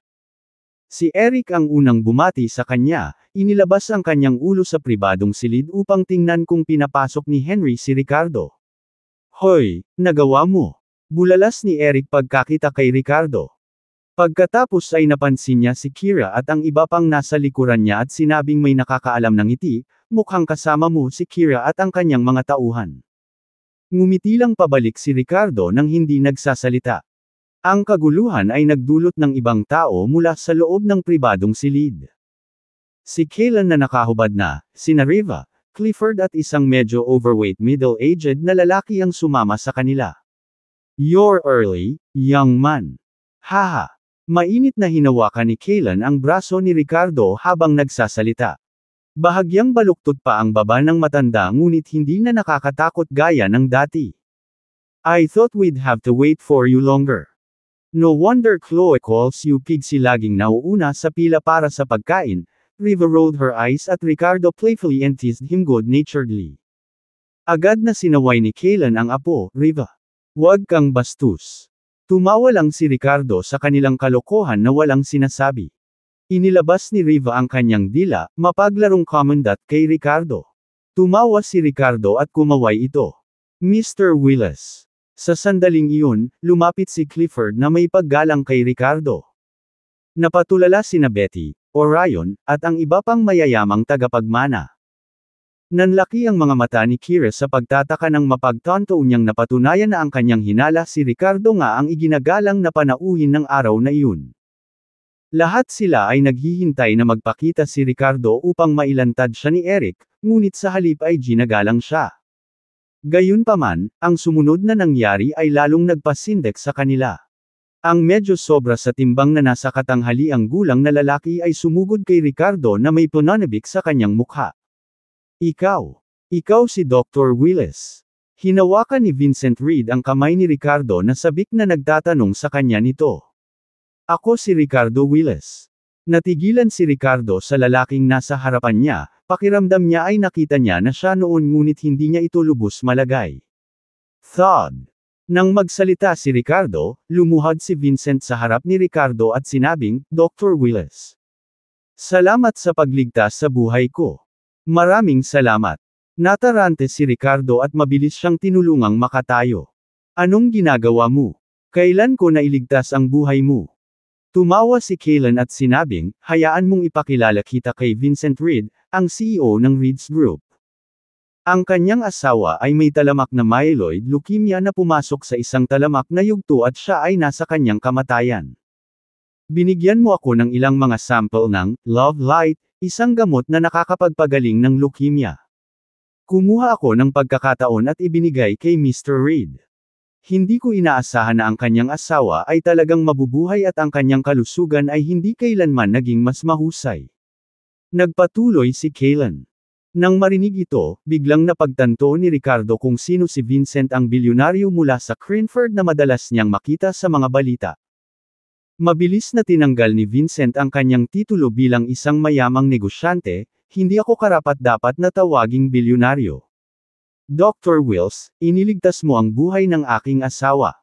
Si Eric ang unang bumati sa kanya, inilabas ang kanyang ulo sa pribadong silid upang tingnan kung pinapasok ni Henry si Ricardo. Hoy, nagawa mo! Bulalas ni Eric pagkakita kay Ricardo. Pagkatapos ay napansin niya si Kira at ang iba pang nasa likuran niya at sinabing may nakakaalam ng ngiti, mukhang kasama mo si Kira at ang kanyang mga tauhan. Ngumiti lang pabalik si Ricardo nang hindi nagsasalita. Ang kaguluhan ay nagdulot ng ibang tao mula sa loob ng pribadong silid. Si Kaylan na nakahubad na, sina Riva, Clifford at isang medyo overweight middle-aged na lalaki ang sumama sa kanila. You're early, young man. Haha. Mainit na hinawakan ni Kaylan ang braso ni Ricardo habang nagsasalita. Bahagyang baluktot pa ang baba ng matanda ngunit hindi na nakakatakot gaya ng dati. I thought we'd have to wait for you longer. No wonder Chloe calls you pig. Si laging nauuna sa pila para sa pagkain, Riva rolled her eyes at Ricardo playfully and teased him good-naturedly. Agad na sinaway ni Kaylan ang apo, Riva. Huwag kang bastos. Tumawa lang si Ricardo sa kanilang kalokohan na walang sinasabi. Inilabas ni Riva ang kanyang dila, mapaglarong commandant kay Ricardo. Tumawa si Ricardo at kumaway ito. Mr. Willis. Sa sandaling iyon, lumapit si Clifford na may paggalang kay Ricardo. Napatulala sina Betty, Orion, at ang iba pang mayayamang tagapagmana. Nanlaki ang mga mata ni Kira sa pagtataka ng mapagtanto niyang napatunayan na ang kanyang hinala si Ricardo nga ang iginagalang na panauhin ng araw na iyon. Lahat sila ay naghihintay na magpakita si Ricardo upang mailantad siya ni Eric, ngunit sa halip ay ginagalang siya. Gayunpaman, ang sumunod na nangyari ay lalong nagpasindek sa kanila. Ang medyo sobra sa timbang na nasa katanghaliang gulang na lalaki ay sumugod kay Ricardo na may pananabik sa kanyang mukha. Ikaw si Dr. Willis. Hinawakan ni Vincent Reed ang kamay ni Ricardo na sabik na nagtatanong sa kanya nito. Ako si Ricardo Willis. Natigilan si Ricardo sa lalaking nasa harapan niya, pakiramdam niya ay nakita niya na siya noon ngunit hindi niya ito lubos malagay. Thud. Nang magsalita si Ricardo, lumuhad si Vincent sa harap ni Ricardo at sinabing, Dr. Willis. Salamat sa pagligtas sa buhay ko. Maraming salamat. Natarante si Ricardo at mabilis siyang tinulungang makatayo. Anong ginagawa mo? Kailan ko nailigtas ang buhay mo? Tumawa si Kaylan at sinabing, hayaan mong ipakilala kita kay Vincent Reed, ang CEO ng Reed's Group. Ang kanyang asawa ay may talamak na myeloid leukemia na pumasok sa isang talamak na yugto at siya ay nasa kanyang kamatayan. Binigyan mo ako ng ilang mga sample ng Love Light, isang gamot na nakakapagpagaling ng leukemia. Kumuha ako ng pagkakataon at ibinigay kay Mr. Reed. Hindi ko inaasahan na ang kanyang asawa ay talagang mabubuhay at ang kanyang kalusugan ay hindi kailanman naging mas mahusay. Nagpatuloy si Kaylan. Nang marinig ito, biglang napagtanto ni Ricardo kung sino si Vincent, ang bilyonaryo mula sa Cranford na madalas niyang makita sa mga balita. Mabilis na tinanggal ni Vincent ang kanyang titulo bilang isang mayamang negosyante, hindi ako karapat-dapat na tawaging bilyonaryo. Dr. Wills, iniligtas mo ang buhay ng aking asawa.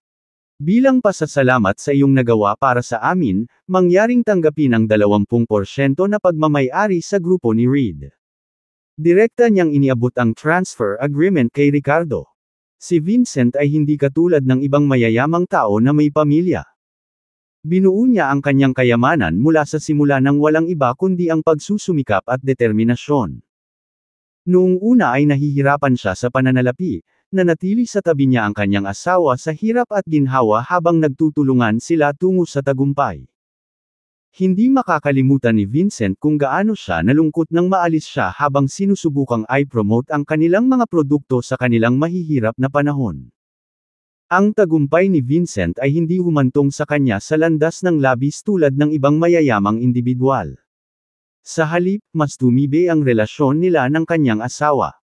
Bilang pasasalamat sa iyong nagawa para sa amin, mangyaring tanggapin ang 20% na pagmamay-ari sa grupo ni Reed. Direkta niyang iniabot ang transfer agreement kay Ricardo. Si Vincent ay hindi katulad ng ibang mayayamang tao na may pamilya. Binuo niya ang kanyang kayamanan mula sa simula ng walang iba kundi ang pagsusumikap at determinasyon. Noong una ay nahihirapan siya sa pananalapi, nanatili sa tabi niya ang kanyang asawa sa hirap at ginhawa habang nagtutulungan sila tungo sa tagumpay. Hindi makakalimutan ni Vincent kung gaano siya nalungkot nang maalis siya habang sinusubukang i-promote ang kanilang mga produkto sa kanilang mahihirap na panahon. Ang tagumpay ni Vincent ay hindi humantong sa kanya sa landas ng labis tulad ng ibang mayayamang individual. Sa halip, mas tumibe ang relasyon nila ng kanyang asawa.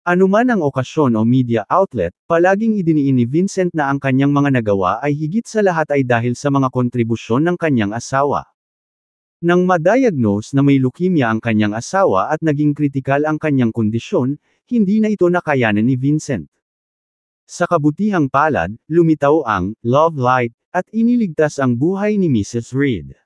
Anuman ang okasyon o media outlet, palaging idiniin ni Vincent na ang kanyang mga nagawa ay higit sa lahat ay dahil sa mga kontribusyon ng kanyang asawa. Nang ma-diagnose na may leukemia ang kanyang asawa at naging kritikal ang kanyang kondisyon, hindi na ito nakayanan ni Vincent. Sa kabutihang palad, lumitaw ang Love Light at iniligtas ang buhay ni Mrs. Reed.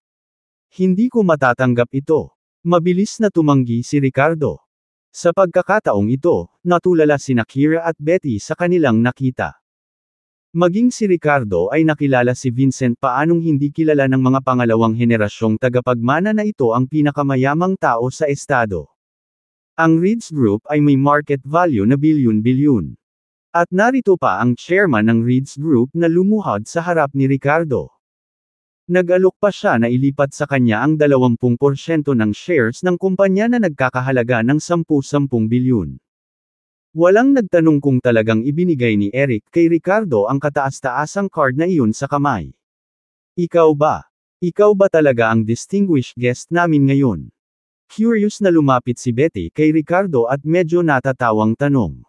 Hindi ko matatanggap ito. Mabilis na tumanggi si Ricardo. Sa pagkakataong ito, natulala sina Kira at Betty sa kanilang nakita. Maging si Ricardo ay nakilala si Vincent paanong hindi kilala ng mga pangalawang henerasyong tagapagmana na ito ang pinakamayamang tao sa estado. Ang Reed's Group ay may market value na bilyon-bilyon. At narito pa ang chairman ng Reed's Group na lumuhad sa harap ni Ricardo. Nag-alok pa siya na ilipat sa kanya ang 20% ng shares ng kumpanya na nagkakahalaga ng 10 bilyon. Walang nagtanong kung talagang ibinigay ni Eric kay Ricardo ang kataas-taasang card na iyon sa kamay. Ikaw ba? Ikaw ba talaga ang distinguished guest namin ngayon? Curious na lumapit si Betty kay Ricardo at medyo natatawang tanong.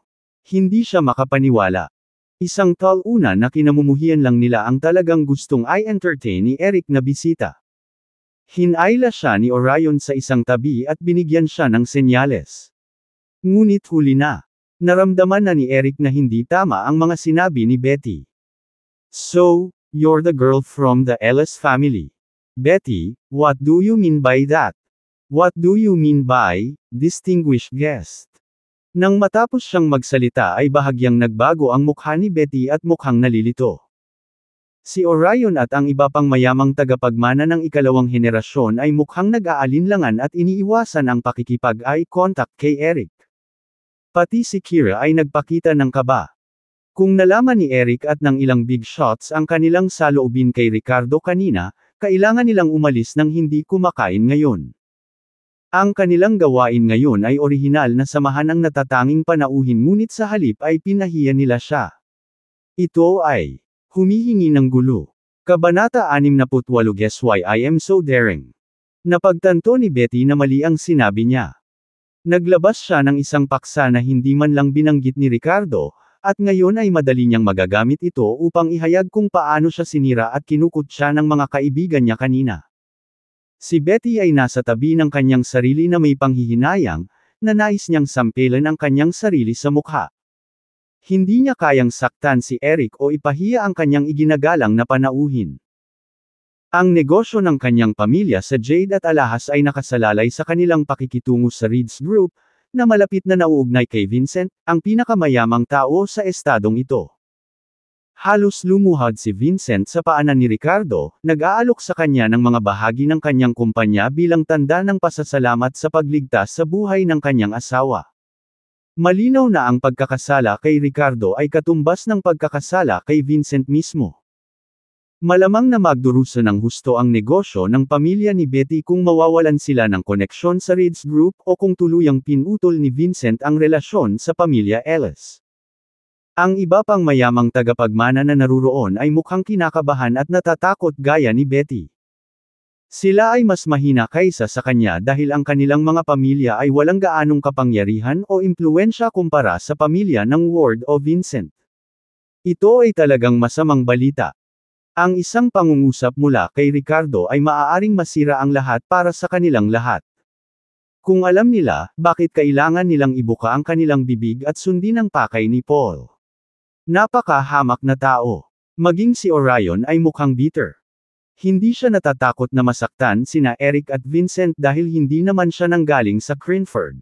Hindi siya makapaniwala. Isang tal-una na kinamumuhian lang nila ang talagang gustong i-entertain ni Eric na bisita. Hinayla siya ni Orion sa isang tabi at binigyan siya ng senyales. Ngunit huli na. Naramdaman na ni Eric na hindi tama ang mga sinabi ni Betty. So, you're the girl from the Ellis family. Betty, what do you mean by that? What do you mean by distinguished guest? Nang matapos siyang magsalita ay bahagyang nagbago ang mukha ni Betty at mukhang nalilito. Si Orion at ang iba pang mayamang tagapagmana ng ikalawang henerasyon ay mukhang nag-aalinlangan at iniiwasan ang pakikipag-eye contact kay Eric. Pati si Kira ay nagpakita ng kaba. Kung nalaman ni Eric at ng ilang big shots ang kanilang saloobin kay Ricardo kanina, kailangan nilang umalis nang hindi kumakain ngayon. Ang kanilang gawain ngayon ay orihinal na samahan ang natatanging panauhin ngunit sa halip ay pinahiya nila siya. Ito ay humihingi ng gulo. Kabanata 68. Guess why I am so daring? Napagtanto ni Betty na mali ang sinabi niya. Naglabas siya ng isang paksa na hindi man lang binanggit ni Ricardo, at ngayon ay madali niyang magagamit ito upang ihayag kung paano siya sinira at kinukot siya ng mga kaibigan niya kanina. Si Betty ay nasa tabi ng kanyang sarili na may panghihinayang, na nais niyang sampilan ang kanyang sarili sa mukha. Hindi niya kayang saktan si Eric o ipahiya ang kanyang iginagalang na panauhin. Ang negosyo ng kanyang pamilya sa Jade at Alahas ay nakasalalay sa kanilang pakikitungo sa Reeds Group, na malapit na nauugnay kay Vincent, ang pinakamayamang tao sa estadong ito. Halos lumuhad si Vincent sa paanan ni Ricardo, nag-aalok sa kanya ng mga bahagi ng kanyang kumpanya bilang tanda ng pasasalamat sa pagligtas sa buhay ng kanyang asawa. Malinaw na ang pagkakasala kay Ricardo ay katumbas ng pagkakasala kay Vincent mismo. Malamang na magdurusa ng husto ang negosyo ng pamilya ni Betty kung mawawalan sila ng koneksyon sa Reeds Group o kung tuluyang pinutol ni Vincent ang relasyon sa pamilya Ellis. Ang iba pang mayamang tagapagmana na naruroon ay mukhang kinakabahan at natatakot gaya ni Betty. Sila ay mas mahina kaysa sa kanya dahil ang kanilang mga pamilya ay walang gaanong kapangyarihan o impluwensya kumpara sa pamilya ng Ward o Vincent. Ito ay talagang masamang balita. Ang isang pangungusap mula kay Ricardo ay maaaring masira ang lahat para sa kanilang lahat. Kung alam nila, bakit kailangan nilang ibuka ang kanilang bibig at sundin ang pakay ni Paul? Napakahamak na tao. Maging si Orion ay mukhang bitter. Hindi siya natatakot na masaktan sina Eric at Vincent dahil hindi naman siya nanggaling sa Cranford.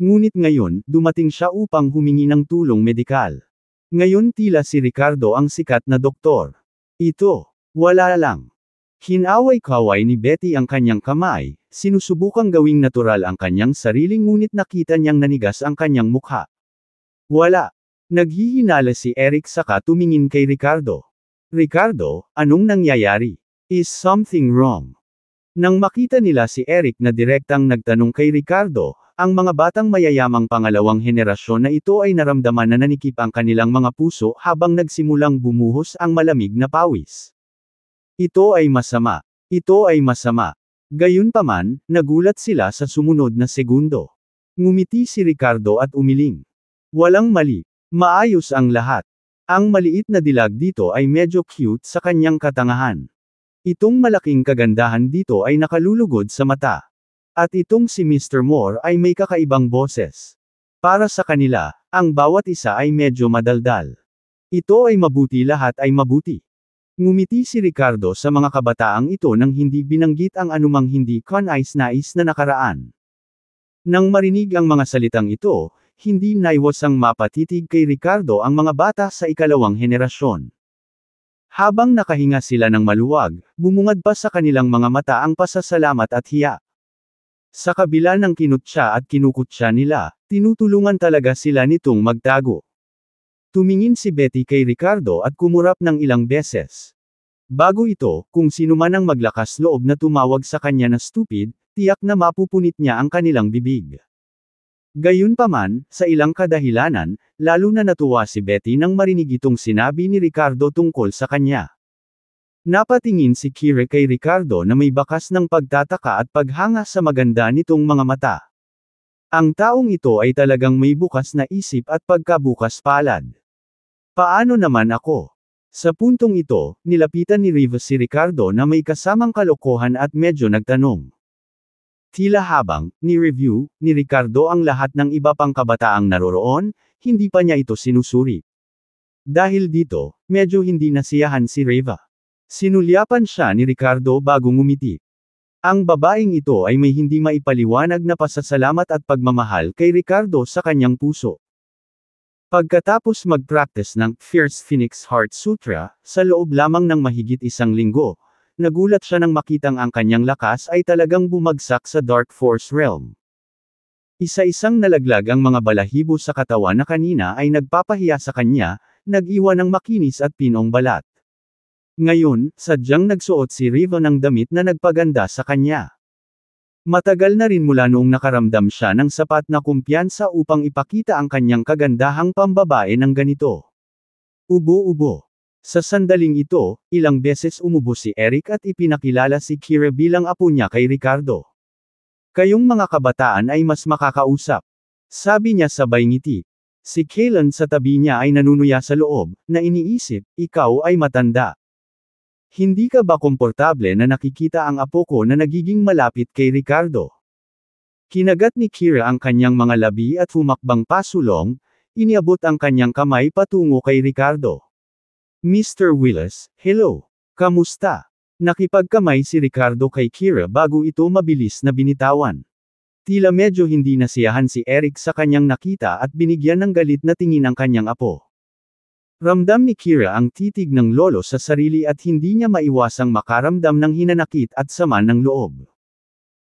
Ngunit ngayon, dumating siya upang humingi ng tulong medikal. Ngayon tila si Ricardo ang sikat na doktor. Ito, wala lang. Hinaway-kaway ni Betty ang kanyang kamay, sinusubukang gawing natural ang kanyang sarili ngunit nakita niyang nanigas ang kanyang mukha. Wala. Naghihinala si Eric saka tumingin kay Ricardo. Ricardo, anong nangyayari? Is something wrong? Nang makita nila si Eric na direktang nagtanong kay Ricardo, ang mga batang mayayamang pangalawang henerasyon na ito ay naramdaman na nanikip ang kanilang mga puso habang nagsimulang bumuhos ang malamig na pawis. Ito ay masama. Ito ay masama. Gayunpaman, nagulat sila sa sumunod na segundo. Ngumiti si Ricardo at umiling. Walang mali. Maayos ang lahat. Ang maliit na dilag dito ay medyo cute sa kanyang katangahan. Itong malaking kagandahan dito ay nakalulugod sa mata. At itong si Mr. Moore ay may kakaibang boses. Para sa kanila, ang bawat isa ay medyo madaldal. Ito ay mabuti, lahat ay mabuti. Ngumiti si Ricardo sa mga kabataang ito nang hindi binanggit ang anumang hindi kanais-nais na nakaraan. Nang marinig ang mga salitang ito, hindi naiwasang mapatitig kay Ricardo ang mga bata sa ikalawang henerasyon. Habang nakahinga sila ng maluwag, bumungad pa sa kanilang mga mata ang pasasalamat at hiya. Sa kabila ng kinutya at kinukutya nila, tinutulungan talaga sila nitong magtago. Tumingin si Betty kay Ricardo at kumurap ng ilang beses. Bago ito, kung sino man ang maglakas loob na tumawag sa kanya na stupid, tiyak na mapupunit niya ang kanilang bibig. Gayunpaman, sa ilang kadahilanan, lalo na natuwa si Betty nang marinig itong sinabi ni Ricardo tungkol sa kanya. Napatingin si Kira kay Ricardo na may bakas ng pagtataka at paghanga sa maganda nitong mga mata. Ang taong ito ay talagang may bukas na isip at pagkabukas palad. Paano naman ako? Sa puntong ito, nilapitan ni Rivas si Ricardo na may kasamang kalokohan at medyo nagtanong. Tila habang, ni-review, ni Ricardo ang lahat ng iba pang kabataang naroroon, hindi pa niya ito sinusuri. Dahil dito, medyo hindi nasiyahan si Reva. Sinulyapan siya ni Ricardo bago ngumiti. Ang babaeng ito ay may hindi maipaliwanag na pasasalamat at pagmamahal kay Ricardo sa kanyang puso. Pagkatapos mag-practice ng Fierce Phoenix Heart Sutra, sa loob lamang ng mahigit isang linggo, nagulat siya nang makitang ang kanyang lakas ay talagang bumagsak sa Dark Force Realm. Isa-isang nalaglag ang mga balahibo sa katawan na kanina ay nagpapahiya sa kanya, nag-iwan ng makinis at pinong balat. Ngayon, sadyang nagsuot si Riva ng damit na nagpaganda sa kanya. Matagal na rin mula noong nakaramdam siya ng sapat na kumpiyansa upang ipakita ang kanyang kagandahang pambabae ng ganito. Ubo-ubo. Sa sandaling ito, ilang beses umubo si Eric at ipinakilala si Kira bilang apo niya kay Ricardo. Kayong mga kabataan ay mas makakausap. Sabi niya sabay ngiti. Si Kaylan sa tabi niya ay nanunuya sa loob, na iniisip, ikaw ay matanda. Hindi ka ba komportable na nakikita ang apo ko na nagiging malapit kay Ricardo? Kinagat ni Kira ang kanyang mga labi at humakbang pasulong, iniabot ang kanyang kamay patungo kay Ricardo. Mr. Willis, hello. Kamusta? Nakipagkamay si Ricardo kay Kira bago ito mabilis na binitawan. Tila medyo hindi nasiyahan si Eric sa kanyang nakita at binigyan ng galit na tingin ang kanyang apo. Ramdam ni Kira ang titig ng lolo sa sarili at hindi niya maiwasang makaramdam ng hinanakit at sama ng loob.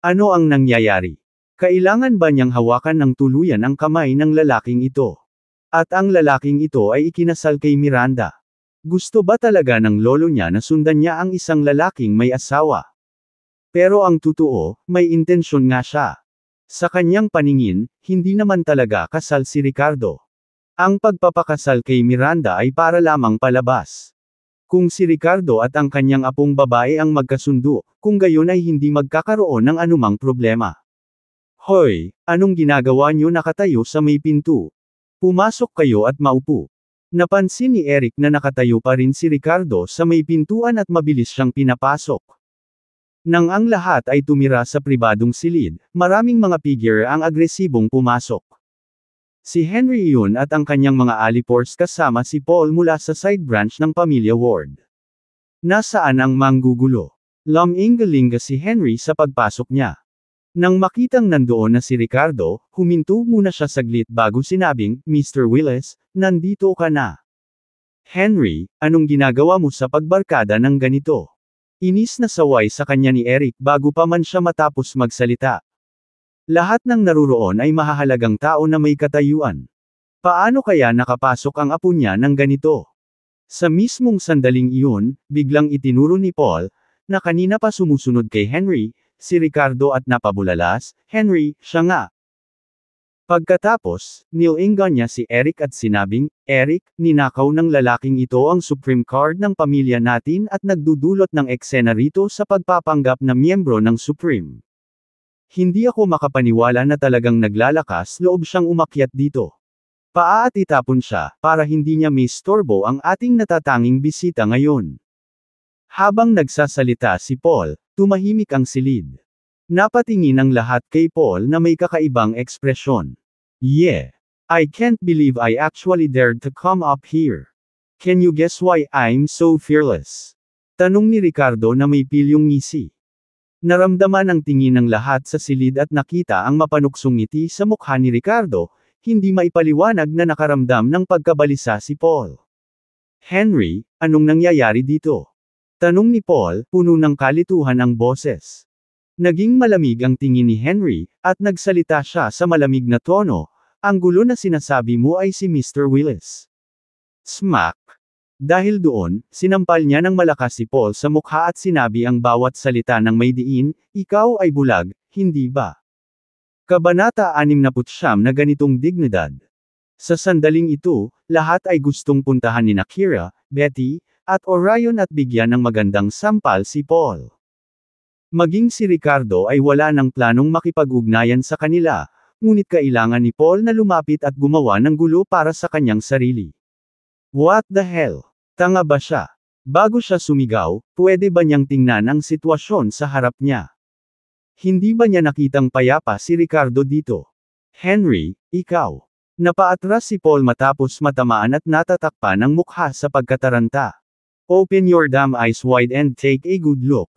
Ano ang nangyayari? Kailangan ba niyang hawakan ng tuluyan ang kamay ng lalaking ito? At ang lalaking ito ay ikinasal kay Miranda. Gusto ba talaga ng lolo niya na sundan niya ang isang lalaking may asawa? Pero ang totoo, may intensyon nga siya. Sa kanyang paningin, hindi naman talaga kasal si Ricardo. Ang pagpapakasal kay Miranda ay para lamang palabas. Kung si Ricardo at ang kanyang apong babae ang magkasundo, kung gayon ay hindi magkakaroon ng anumang problema. Hoy, anong ginagawa niyo nakatayo sa may pinto? Pumasok kayo at maupo. Napansin ni Eric na nakatayo pa rin si Ricardo sa may pintuan at mabilis siyang pinapasok. Nang ang lahat ay tumira sa pribadong silid, maraming mga figure ang agresibong pumasok. Si Henry iyon at ang kanyang mga alipors kasama si Paul mula sa side branch ng pamilya Ward. Nasaan ang manggugulo? Lumingalinga si Henry sa pagpasok niya. Nang makitang nandoon na si Ricardo, huminto muna siya saglit bago sinabing, Mr. Willis, nandito ka na. Henry, anong ginagawa mo sa pagbarkada ng ganito? Inis na saway sa kanya ni Eric bago pa man siya matapos magsalita. Lahat ng naruroon ay mahahalagang tao na may katayuan. Paano kaya nakapasok ang apo niya ng ganito? Sa mismong sandaling iyon, biglang itinuro ni Paul, na kanina pa sumusunod kay Henry, si Ricardo at napabulalas, Henry, siya nga. Pagkatapos, nilingan niya si Eric at sinabing, Eric, ninakaw ng lalaking ito ang Supreme Card ng pamilya natin at nagdudulot ng eksena rito sa pagpapanggap na miyembro ng Supreme. Hindi ako makapaniwala na talagang naglalakas loob siyang umakyat dito. Paa at itapon siya, para hindi niya maistorbo ang ating natatanging bisita ngayon. Habang nagsasalita si Paul, tumahimik ang silid. Napatingin ang lahat kay Paul na may kakaibang ekspresyon. Yeah. I can't believe I actually dared to come up here. Can you guess why I'm so fearless? Tanong ni Ricardo na may pilyong ngisi. Naramdaman ang tingin ng lahat sa silid at nakita ang mapanuksong ngiti sa mukha ni Ricardo, hindi maipaliwanag na nakaramdam ng pagkabalisa si Paul. Henry, anong nangyayari dito? Tanong ni Paul, puno ng kalituhan ang boses. Naging malamig ang tingin ni Henry, at nagsalita siya sa malamig na tono, ang gulo na sinasabi mo ay si Mr. Willis. Smack! Dahil doon, sinampal niya ng malakas si Paul sa mukha at sinabi ang bawat salita ng may diin, ikaw ay bulag, hindi ba? Kabanata 69 na ganitong dignidad. Sa sandaling ito, lahat ay gustong puntahan ni Kira, Betty, at Orion at bigyan ng magandang sampal si Paul. Maging si Ricardo ay wala ng planong makipag-ugnayan sa kanila, ngunit kailangan ni Paul na lumapit at gumawa ng gulo para sa kanyang sarili. What the hell? Tanga ba siya? Bago siya sumigaw, pwede ba niyang tingnan ang sitwasyon sa harap niya? Hindi ba niya nakitang payapa si Ricardo dito? Henry, ikaw. Napaatras si Paul matapos matamaan at natatakpan ang mukha sa pagkataranta. Open your damn eyes wide and take a good look.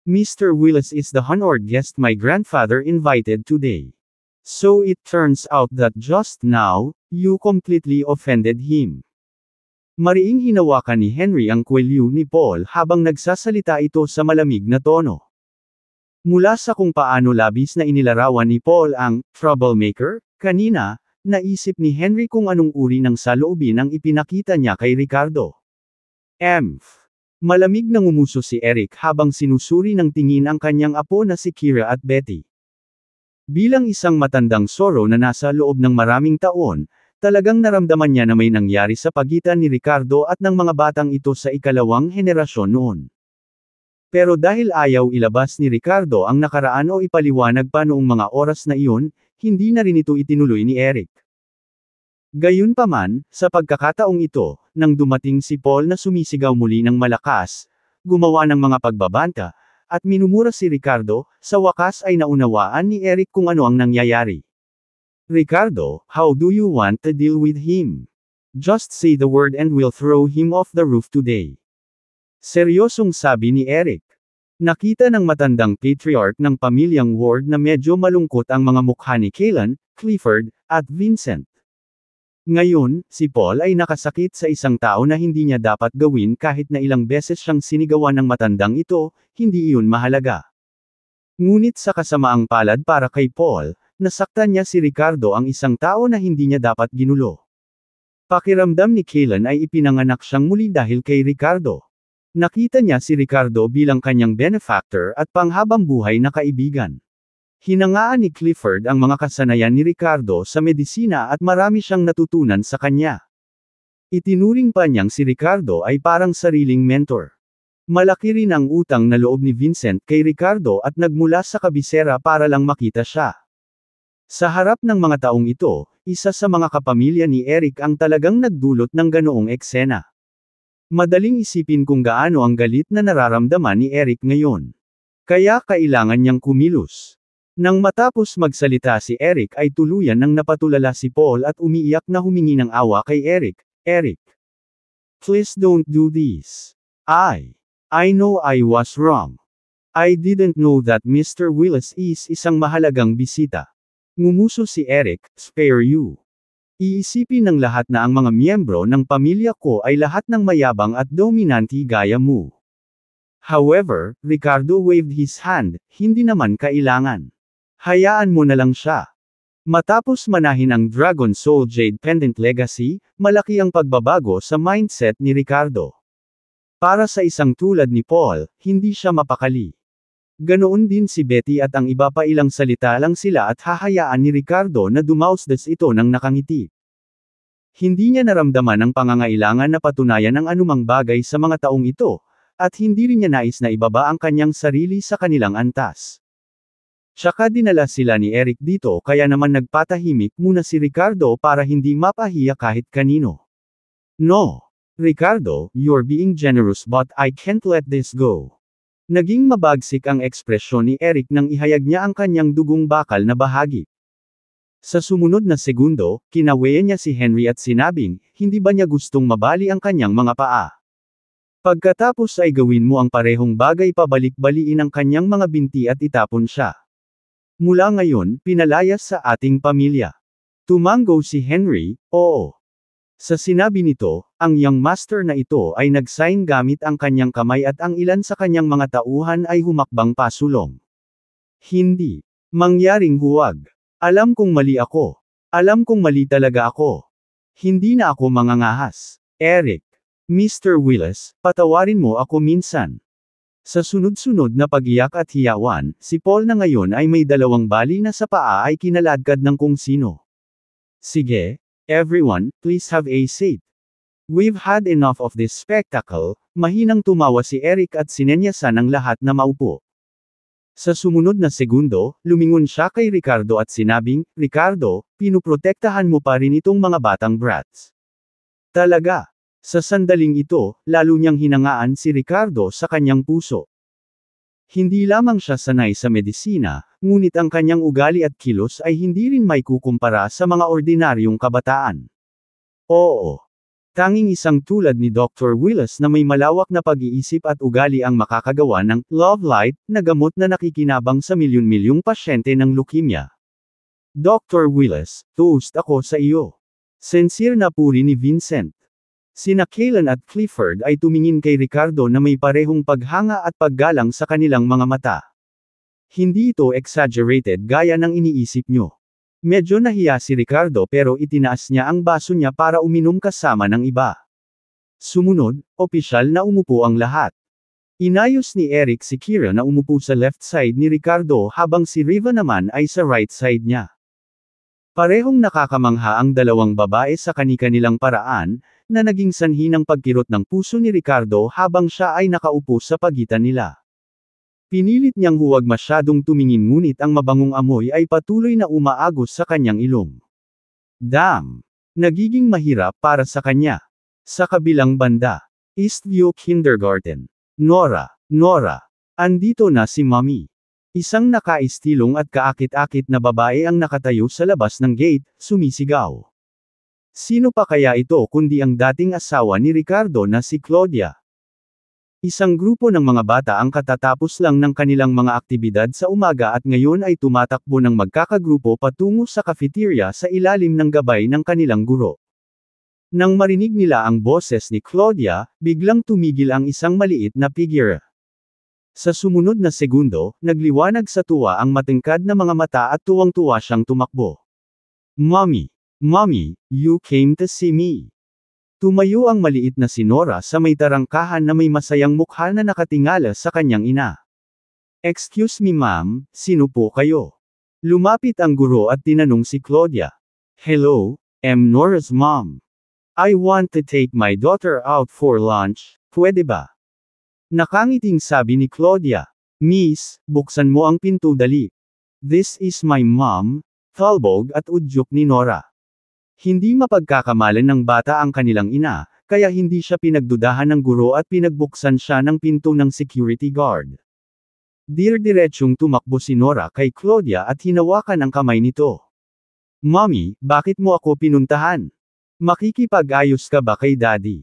Mr. Willis is the honored guest my grandfather invited today. So it turns out that just now, you completely offended him. Mariing hinawakan ni Henry ang kwelyo ni Paul habang nagsasalita ito sa malamig na tono. Mula sa kung paano labis na inilarawan ni Paul ang troublemaker, kanina, naisip ni Henry kung anong uri ng saloobin ang ipinakita niya kay Ricardo. Malamig na ngumuso si Eric habang sinusuri ng tingin ang kanyang apo na si Kira at Betty. Bilang isang matandang soro na nasa loob ng maraming taon, talagang naramdaman niya na may nangyari sa pagitan ni Ricardo at ng mga batang ito sa ikalawang henerasyon noon. Pero dahil ayaw ilabas ni Ricardo ang nakaraan o ipaliwanag pa noong mga oras na iyon, hindi na rin ito itinuloy ni Eric. Gayunpaman, sa pagkakataong ito, nang dumating si Paul na sumisigaw muli ng malakas, gumawa ng mga pagbabanta, at minumura si Ricardo, sa wakas ay naunawaan ni Eric kung ano ang nangyayari. Ricardo, how do you want to deal with him? Just say the word and we'll throw him off the roof today. Seryosong sabi ni Eric. Nakita ng matandang patriarch ng pamilyang Ward na medyo malungkot ang mga mukha ni Kaylan, Clifford, at Vincent. Ngayon, si Paul ay nakasakit sa isang tao na hindi niya dapat gawin kahit na ilang beses siyang sinigawan ng matandang ito, hindi iyon mahalaga. Ngunit sa kasamaang palad para kay Paul, nasaktan niya si Ricardo, ang isang tao na hindi niya dapat ginulo. Pakiramdam ni Kaylan ay ipinanganak siyang muli dahil kay Ricardo. Nakita niya si Ricardo bilang kanyang benefactor at panghabang buhay na kaibigan. Hinangaan ni Clifford ang mga kasanayan ni Ricardo sa medisina at marami siyang natutunan sa kanya. Itinuring pa niyang si Ricardo ay parang sariling mentor. Malaki rin ang utang na loob ni Vincent kay Ricardo at nagmula sa kabisera para lang makita siya. Sa harap ng mga taong ito, isa sa mga kapamilya ni Eric ang talagang nagdulot ng ganoong eksena. Madaling isipin kung gaano ang galit na nararamdaman ni Eric ngayon. Kaya kailangan niyang kumilos. Nang matapos magsalita si Eric ay tuluyan nang napatulala si Paul at umiiyak na humingi ng awa kay Eric. Eric, please don't do this. I know I was wrong. I didn't know that Mr. Willis is isang mahalagang bisita. Ngumuso si Eric, spare you. Iisipin ng lahat na ang mga miyembro ng pamilya ko ay lahat ng mayabang at dominante gaya mo. However, Ricardo waved his hand, hindi naman kailangan. Hayaan mo na lang siya. Matapos manahin ang Dragon Soul Jade Pendant Legacy, malaki ang pagbabago sa mindset ni Ricardo. Para sa isang tulad ni Paul, hindi siya mapakali. Ganoon din si Betty at ang iba pa, ilang salita lang sila at hahayaan ni Ricardo na dumausdas ito ng nakangiti. Hindi niya naramdaman ang pangangailangan na patunayan ang anumang bagay sa mga taong ito, at hindi rin niya nais na ibaba ang kanyang sarili sa kanilang antas. Tsaka dinala sila ni Eric dito kaya naman nagpatahimik muna si Ricardo para hindi mapahiya kahit kanino. No, Ricardo, you're being generous but I can't let this go. Naging mabagsik ang ekspresyon ni Eric nang ihayag niya ang kanyang dugong bakal na bahagi. Sa sumunod na segundo, kinaweyan niya si Henry at sinabing, hindi ba niya gustong mabali ang kanyang mga paa? Pagkatapos ay gawin mo ang parehong bagay, pabalik-baliin ang kanyang mga binti at itapon siya. Mula ngayon, pinalayas sa ating pamilya. Tumango si Henry, oo. Sa sinabi nito, ang young master na ito ay nag-sign gamit ang kanyang kamay at ang ilan sa kanyang mga tauhan ay humakbang pasulong. Hindi. Mangyaring huwag. Alam kong mali ako. Alam kong mali talaga ako. Hindi na ako mangangahas. Eric. Mr. Willis, patawarin mo ako minsan. Sa sunod-sunod na pag-iyak at hiyawan, si Paul na ngayon ay may dalawang bali na sa paa ay kinaladkad ng kung sino. Sige, everyone, please have a seat. We've had enough of this spectacle, mahinang tumawa si Eric at sinenyasan ang lahat na maupo. Sa sumunod na segundo, lumingon siya kay Ricardo at sinabing, Ricardo, pinuprotektahan mo pa rin itong mga batang brats. Talaga. Sa sandaling ito, lalo niyang hinangaan si Ricardo sa kanyang puso. Hindi lamang siya sanay sa medisina, ngunit ang kanyang ugali at kilos ay hindi rin maikukumpara sa mga ordinaryong kabataan. Oo. Tanging isang tulad ni Dr. Willis na may malawak na pag-iisip at ugali ang makakagawa ng Love Light na gamot na nakikinabang sa milyon-milyong pasyente ng leukemia. Dr. Willis, toast ako sa iyo. Sincere na puri ni Vincent. Sina Kaylan at Clifford ay tumingin kay Ricardo na may parehong paghanga at paggalang sa kanilang mga mata. Hindi ito exaggerated gaya ng iniisip nyo. Medyo nahiya si Ricardo pero itinaas niya ang baso niya para uminom kasama ng iba. Sumunod, opisyal na umupo ang lahat. Inayos ni Eric si Kira na umupo sa left side ni Ricardo habang si Riva naman ay sa right side niya. Parehong nakakamangha ang dalawang babae sa kani-kanilang paraan, na naging sanhi ng pagkirot ng puso ni Ricardo habang siya ay nakaupo sa pagitan nila. Pinilit niyang huwag masyadong tumingin ngunit ang mabangong amoy ay patuloy na umaagos sa kanyang ilong. Damn! Nagiging mahirap para sa kanya. Sa kabilang banda, Eastview Kindergarten. Nora, andito na si Mommy. Isang nakaistilong at kaakit-akit na babae ang nakatayo sa labas ng gate, sumisigaw. Sino pa kaya ito kundi ang dating asawa ni Ricardo na si Claudia? Isang grupo ng mga bata ang katatapos lang ng kanilang mga aktibidad sa umaga at ngayon ay tumatakbo ng magkakagrupo patungo sa cafeteria sa ilalim ng gabay ng kanilang guro. Nang marinig nila ang boses ni Claudia, biglang tumigil ang isang maliit na figure. Sa sumunod na segundo, nagliwanag sa tuwa ang matingkad na mga mata at tuwang-tuwa siyang tumakbo. Mommy! Mommy, you came to see me. Tumayo ang maliit na si Nora sa may tarangkahan na may masayang mukha na nakatingala sa kanyang ina. Excuse me ma'am, sino po kayo? Lumapit ang guro at tinanong si Claudia. Hello, I'm Nora's mom. I want to take my daughter out for lunch, pwede ba? Nakangiting sabi ni Claudia. Miss, buksan mo ang pinto dali. This is my mom, talbog at udyok ni Nora. Hindi mapagkakamalan ng bata ang kanilang ina, kaya hindi siya pinagdudahan ng guro at pinagbuksan siya ng pinto ng security guard. Dir-diretsyong tumakbo si Nora kay Claudia at hinawakan ang kamay nito. Mommy, bakit mo ako pinuntahan? Makikipag-ayos ka ba kay Daddy?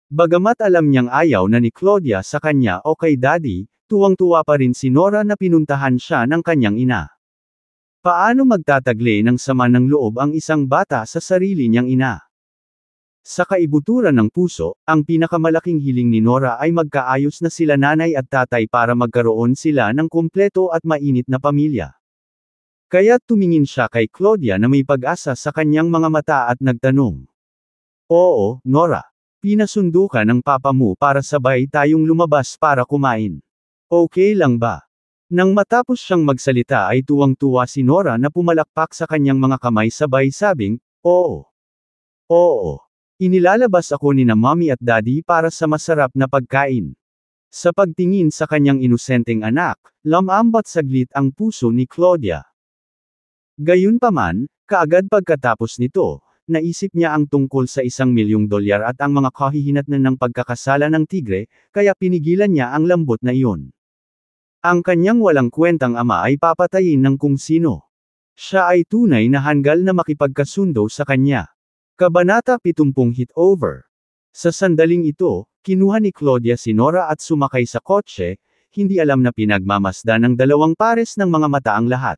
Bagamat alam niyang ayaw na ni Claudia sa kanya o kay Daddy, tuwang-tuwa pa rin si Nora na pinuntahan siya ng kanyang ina. Paano magtatagle ng sama ng loob ang isang bata sa sarili niyang ina? Sa kaibuturan ng puso, ang pinakamalaking hiling ni Nora ay magkaayos na sila nanay at tatay para magkaroon sila ng kumpleto at mainit na pamilya. Kaya tumingin siya kay Claudia na may pag-asa sa kanyang mga mata at nagtanong. Oo, Nora. Pinasundo ka ng papa mo para sabay tayong lumabas para kumain. Okay lang ba? Nang matapos siyang magsalita ay tuwang-tuwa si Nora na pumalakpak sa kanyang mga kamay sabay sabing, oo. Oo. Inilalabas ako ni na mommy at daddy para sa masarap na pagkain. Sa pagtingin sa kanyang inosenteng anak, lamambat saglit ang puso ni Claudia. Gayunpaman, kaagad pagkatapos nito, naisip niya ang tungkol sa $1,000,000 at ang mga kahihinatnan ng pagkakasala ng tigre, kaya pinigilan niya ang lambot na iyon. Ang kanyang walang kwentang ama ay papatayin ng kung sino. Siya ay tunay na hanggal na makipagkasundo sa kanya. Kabanata 70 Hit Over. Sa sandaling ito, kinuha ni Claudia si Nora at sumakay sa kotse, hindi alam na pinagmamasdan ng dalawang pares ng mga mata ang lahat.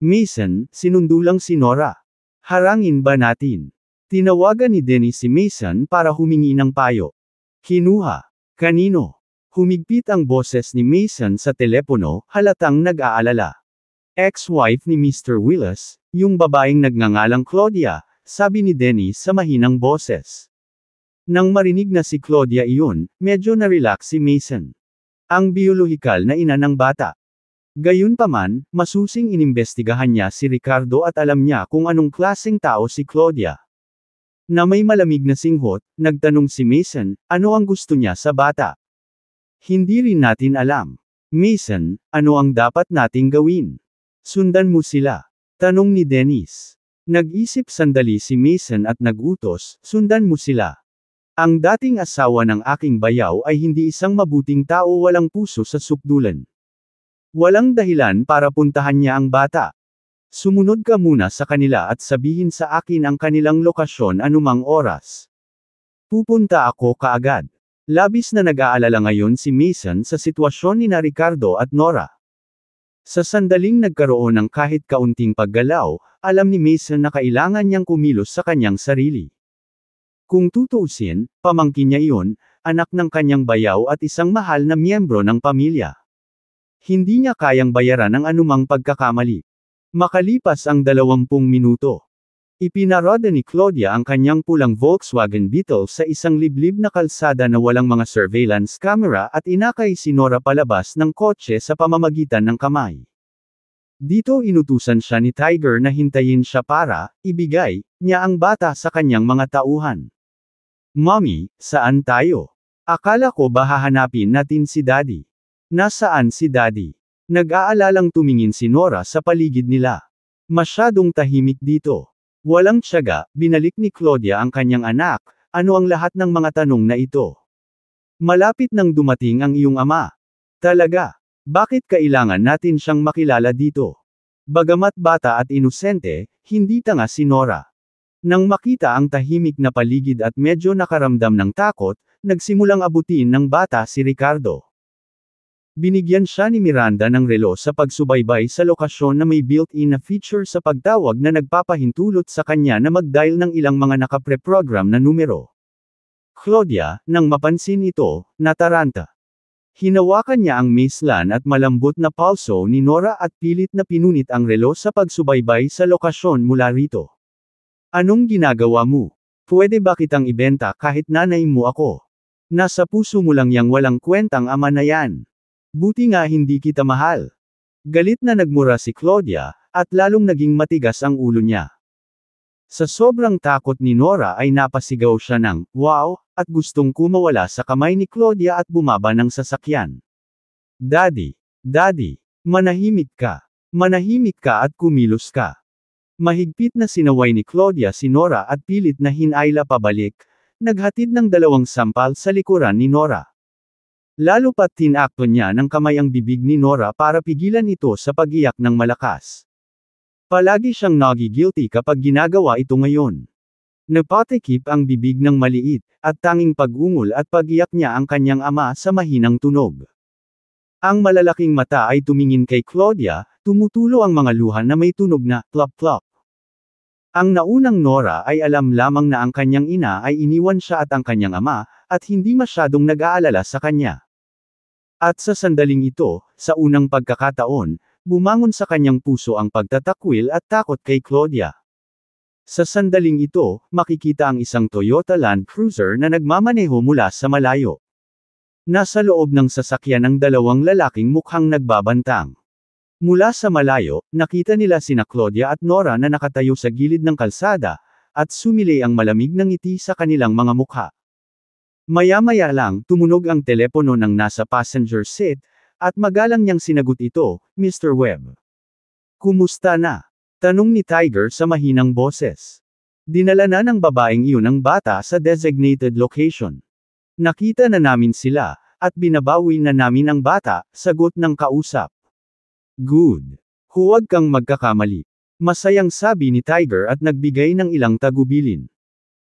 Mason, sinundo lang si Nora. Harangin ba natin? Tinawagan ni Denny si Mason para humingi ng payo. Kinuha. Kanino? Humigpit ang boses ni Mason sa telepono, halatang nag-aalala. Ex-wife ni Mr. Willis, yung babaeng nagngangalang Claudia, sabi ni Denny sa mahinang boses. Nang marinig na si Claudia iyon, medyo na-relax si Mason. Ang biolohikal na ina ng bata. Gayunpaman, masusing inimbestigahan niya si Ricardo at alam niya kung anong klaseng tao si Claudia. Na may malamig na singhot, nagtanong si Mason, ano ang gusto niya sa bata? Hindi rin natin alam. Mason, ano ang dapat nating gawin? Sundan mo sila. Tanong ni Dennis. Nag-isip sandali si Mason at nag-utos, sundan mo sila. Ang dating asawa ng aking bayaw ay hindi isang mabuting tao walang puso sa sukdulan. Walang dahilan para puntahan niya ang bata. Sumunod ka muna sa kanila at sabihin sa akin ang kanilang lokasyon anumang oras. Pupunta ako kaagad. Labis na nag-aalala ngayon si Mason sa sitwasyon ni na Ricardo at Nora. Sa sandaling nagkaroon ng kahit kaunting paggalaw, alam ni Mason na kailangan niyang kumilos sa kanyang sarili. Kung tutuusin, pamangkin niya iyon, anak ng kanyang bayaw at isang mahal na miyembro ng pamilya. Hindi niya kayang bayaran ang anumang pagkakamali. Makalipas ang 20 minuto. Ipinaroda ni Claudia ang kanyang pulang Volkswagen Beetle sa isang liblib na kalsada na walang mga surveillance camera at inakay si Nora palabas ng kotse sa pamamagitan ng kamay. Dito inutusan siya ni Tiger na hintayin siya para, ibigay, niya ang bata sa kanyang mga tauhan. Mommy, saan tayo? Akala ko ba hahanapin natin si Daddy? Nasaan si Daddy? Nag-aalalang tumingin si Nora sa paligid nila. Masyadong tahimik dito. Walang tiyaga, binalik ni Claudia ang kanyang anak, ano ang lahat ng mga tanong na ito? Malapit nang dumating ang iyong ama. Talaga? Bakit kailangan natin siyang makilala dito? Bagamat bata at inosente, hindi tanga si Nora. Nang makita ang tahimik na paligid at medyo nakaramdam ng takot, nagsimulang abutin ng bata si Ricardo. Binigyan siya ni Miranda ng relo sa pagsubaybay sa lokasyon na may built-in na feature sa pagtawag na nagpapahintulot sa kanya na mag-dial ng ilang mga nakapre-program na numero. Claudia, nang mapansin ito, nataranta. Hinawakan niya ang macelan at malambot na pulso ni Nora at pilit na pinunit ang relo sa pagsubaybay sa lokasyon mula rito. Anong ginagawa mo? Pwede ba kitang ibenta kahit nanay mo ako? Nasa puso mo lang yang walang kwentang ama na yan. Buti nga hindi kita mahal. Galit na nagmura si Claudia, at lalong naging matigas ang ulo niya. Sa sobrang takot ni Nora ay napasigaw siya ng, wow, at gustong kumawala sa kamay ni Claudia at bumaba ng sasakyan. Daddy, Daddy, manahimik ka. Manahimik ka at kumilos ka. Mahigpit na sinaway ni Claudia si Nora at pilit na hinayla pabalik, naghatid ng 2 sampal sa likuran ni Nora. Lalo pat tinakto niya ng kamay ang bibig ni Nora para pigilan ito sa pag-iyak ng malakas. Palagi siyang nagi-guilty kapag ginagawa ito ngayon. Napatikip ang bibig ng maliit, at tanging pag-ungol at pag-iyak niya ang kanyang ama sa mahinang tunog. Ang malalaking mata ay tumingin kay Claudia, tumutulo ang mga luha na may tunog na plop-plop. Ang naunang Nora ay alam lamang na ang kanyang ina ay iniwan siya at ang kanyang ama, at hindi masyadong nag-aalala sa kanya. At sa sandaling ito, sa unang pagkakataon, bumangon sa kanyang puso ang pagtatakwil at takot kay Claudia. Sa sandaling ito, makikita ang isang Toyota Land Cruiser na nagmamaneho mula sa malayo. Nasa loob ng sasakyan ang 2 lalaking mukhang nagbabantang. Mula sa malayo, nakita nila sina Claudia at Nora na nakatayo sa gilid ng kalsada, at sumilay ang malamig na ngiti sa kanilang mga mukha. Maya-maya lang, tumunog ang telepono ng nasa passenger seat, at magalang niyang sinagot ito, Mr. Webb. Kumusta na? Tanong ni Tiger sa mahinang boses. Dinala na ng babaeng iyon ang bata sa designated location. Nakita na namin sila, at binabawi na namin ang bata, sagot ng kausap. Good. Huwag kang magkakamali. Masayang sabi ni Tiger at nagbigay ng ilang tagubilin.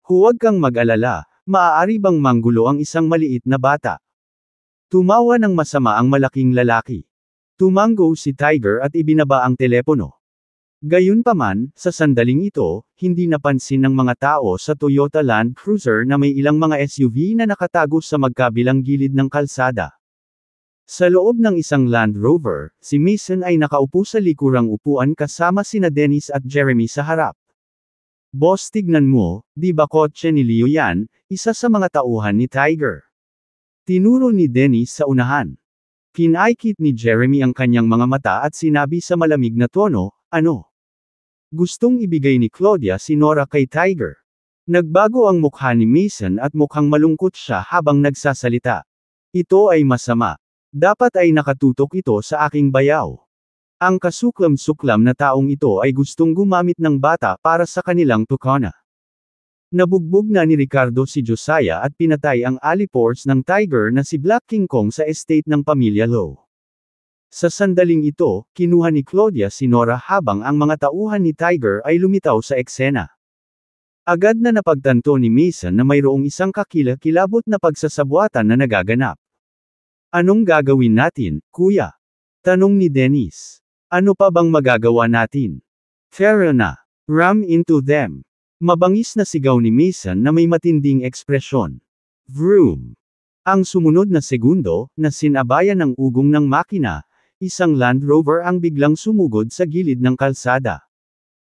Huwag kang mag-alala. Maaari bang manggulo ang isang maliit na bata? Tumawa ng masama ang malaking lalaki. Tumanggo si Tiger at ibinaba ang telepono. Gayunpaman, sa sandaling ito, hindi napansin ng mga tao sa Toyota Land Cruiser na may ilang mga SUV na nakatago sa magkabilang gilid ng kalsada. Sa loob ng isang Land Rover, si Mason ay nakaupo sa likurang upuan kasama sina Dennis at Jeremy sa harap. Boss, tignan mo, di ba kotse ni Leo yan, isa sa mga tauhan ni Tiger. Tinuro ni Dennis sa unahan. Pinaikit ni Jeremy ang kanyang mga mata at sinabi sa malamig na tono, ano? Gustong ibigay ni Claudia si Nora kay Tiger. Nagbago ang mukha ni Mason at mukhang malungkot siya habang nagsasalita. Ito ay masama. Dapat ay nakatutok ito sa aking bayaw. Ang kasuklam-suklam na taong ito ay gustong gumamit ng bata para sa kanilang tukana. Nabugbog na ni Ricardo si Josiah at pinatay ang alipores ng Tiger na si Black King Kong sa estate ng pamilya Low. Sa sandaling ito, kinuha ni Claudia si Nora habang ang mga tauhan ni Tiger ay lumitaw sa eksena. Agad na napagtanto ni Mason na mayroong isang kakilakilabot na pagsasabwatan na nagaganap. Anong gagawin natin, kuya? Tanong ni Dennis. Ano pa bang magagawa natin? Tara na. Ram into them. Mabangis na sigaw ni Mason na may matinding ekspresyon. Vroom. Ang sumunod na segundo, na sinabayan ng ugong ng makina, isang Land Rover ang biglang sumugod sa gilid ng kalsada.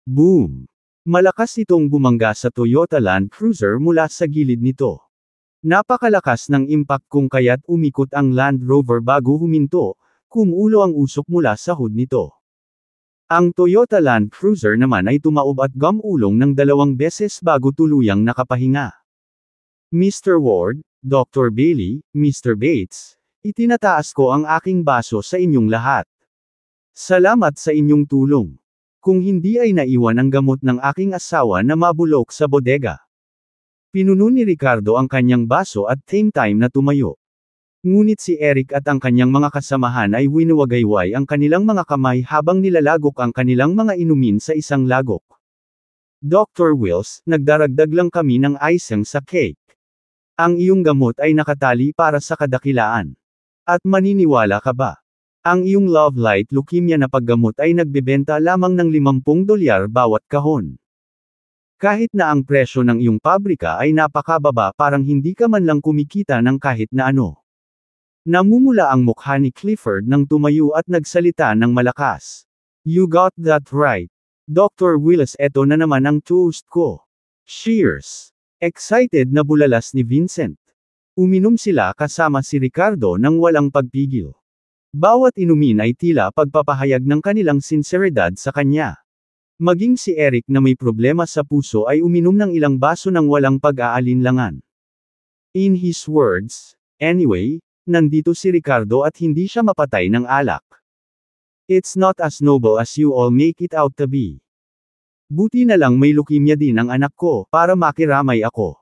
Boom. Malakas itong bumangga sa Toyota Land Cruiser mula sa gilid nito. Napakalakas ng impact kung kaya't umikot ang Land Rover bago huminto, kumulo ang usok mula sa hood nito. Ang Toyota Land Cruiser naman ay tumaob at gumulong ng 2 beses bago tuluyang nakapahinga. Mr. Ward, Dr. Bailey, Mr. Bates, itinataas ko ang aking baso sa inyong lahat. Salamat sa inyong tulong. Kung hindi ay naiwan ang gamot ng aking asawa na mabulok sa bodega. Pinuno ni Ricardo ang kanyang baso at same time na tumayo. Ngunit si Eric at ang kanyang mga kasamahan ay winuwagayway ang kanilang mga kamay habang nilalagok ang kanilang mga inumin sa isang lagok. Dr. Wills, nagdaragdag lang kami ng icing sa cake. Ang iyong gamot ay nakatali para sa kadakilaan. At maniniwala ka ba? Ang iyong Love Light Leukemia na paggamot ay nagbebenta lamang ng $50 bawat kahon. Kahit na ang presyo ng iyong pabrika ay napakababa, parang hindi ka man lang kumikita ng kahit na ano. Namumula ang mukha ni Clifford nang tumayo at nagsalita ng malakas. You got that right. Dr. Willis, eto na naman ang toast ko. Cheers! Excited na bulalas ni Vincent. Uminom sila kasama si Ricardo nang walang pagpigil. Bawat inumin ay tila pagpapahayag ng kanilang sinseridad sa kanya. Maging si Eric na may problema sa puso ay uminom ng ilang baso ng walang pag-aalinlangan. In his words, anyway, nandito si Ricardo at hindi siya mapatay ng alak. It's not as noble as you all make it out to be. Buti na lang may leukemia din ang anak ko, para makiramay ako.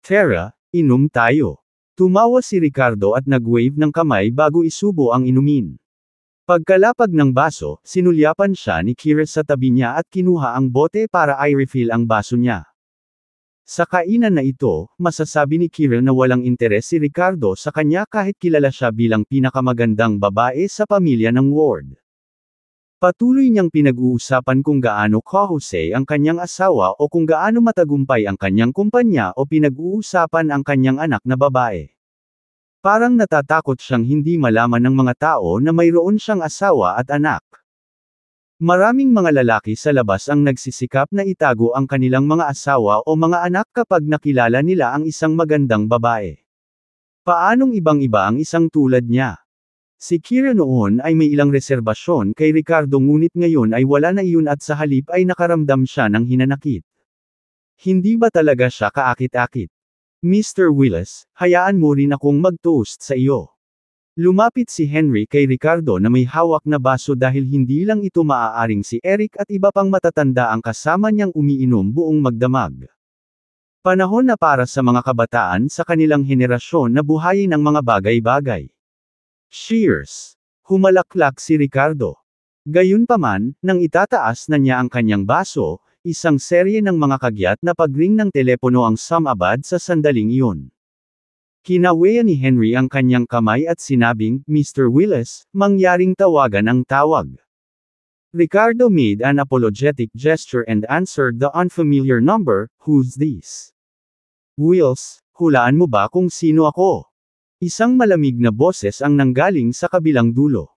Tara, inom tayo. Tumawa si Ricardo at nag-wave ng kamay bago isubo ang inumin. Pagkalapag ng baso, sinulyapan siya ni Kira sa tabi niya at kinuha ang bote para i-refill ang baso niya. Sa kainan na ito, masasabi ni Kira na walang interes si Ricardo sa kanya kahit kilala siya bilang pinakamagandang babae sa pamilya ng Ward. Patuloy niyang pinag-uusapan kung gaano kahusay ang kanyang asawa o kung gaano matagumpay ang kanyang kumpanya o pinag-uusapan ang kanyang anak na babae. Parang natatakot siyang hindi malaman ng mga tao na mayroon siyang asawa at anak. Maraming mga lalaki sa labas ang nagsisikap na itago ang kanilang mga asawa o mga anak kapag nakilala nila ang isang magandang babae. Paanong ibang-iba ang isang tulad niya? Si Kira noon ay may ilang reserbasyon kay Ricardo, ngunit ngayon ay wala na iyon at sa halip ay nakaramdam siya ng hinanakit. Hindi ba talaga siya kaakit-akit? Mr. Willis, hayaan mo rin akong mag-toast sa iyo. Lumapit si Henry kay Ricardo na may hawak na baso dahil hindi lang ito maaaring si Eric at iba pang matatanda ang kasama niyang umiinom buong magdamag. Panahon na para sa mga kabataan sa kanilang henerasyon na buhayin ang mga bagay-bagay. Cheers! Humalaklak si Ricardo. Gayunpaman, nang itataas na niya ang kanyang baso, isang serye ng mga kagyat na pagring ng telepono ang sumabad sa sandaling iyon. Kinaweya ni Henry ang kanyang kamay at sinabing, Mr. Willis, mangyaring tawagan ang tawag. Ricardo made an apologetic gesture and answered the unfamiliar number. Who's this? Wills, hulaan mo ba kung sino ako? Isang malamig na boses ang nanggaling sa kabilang dulo.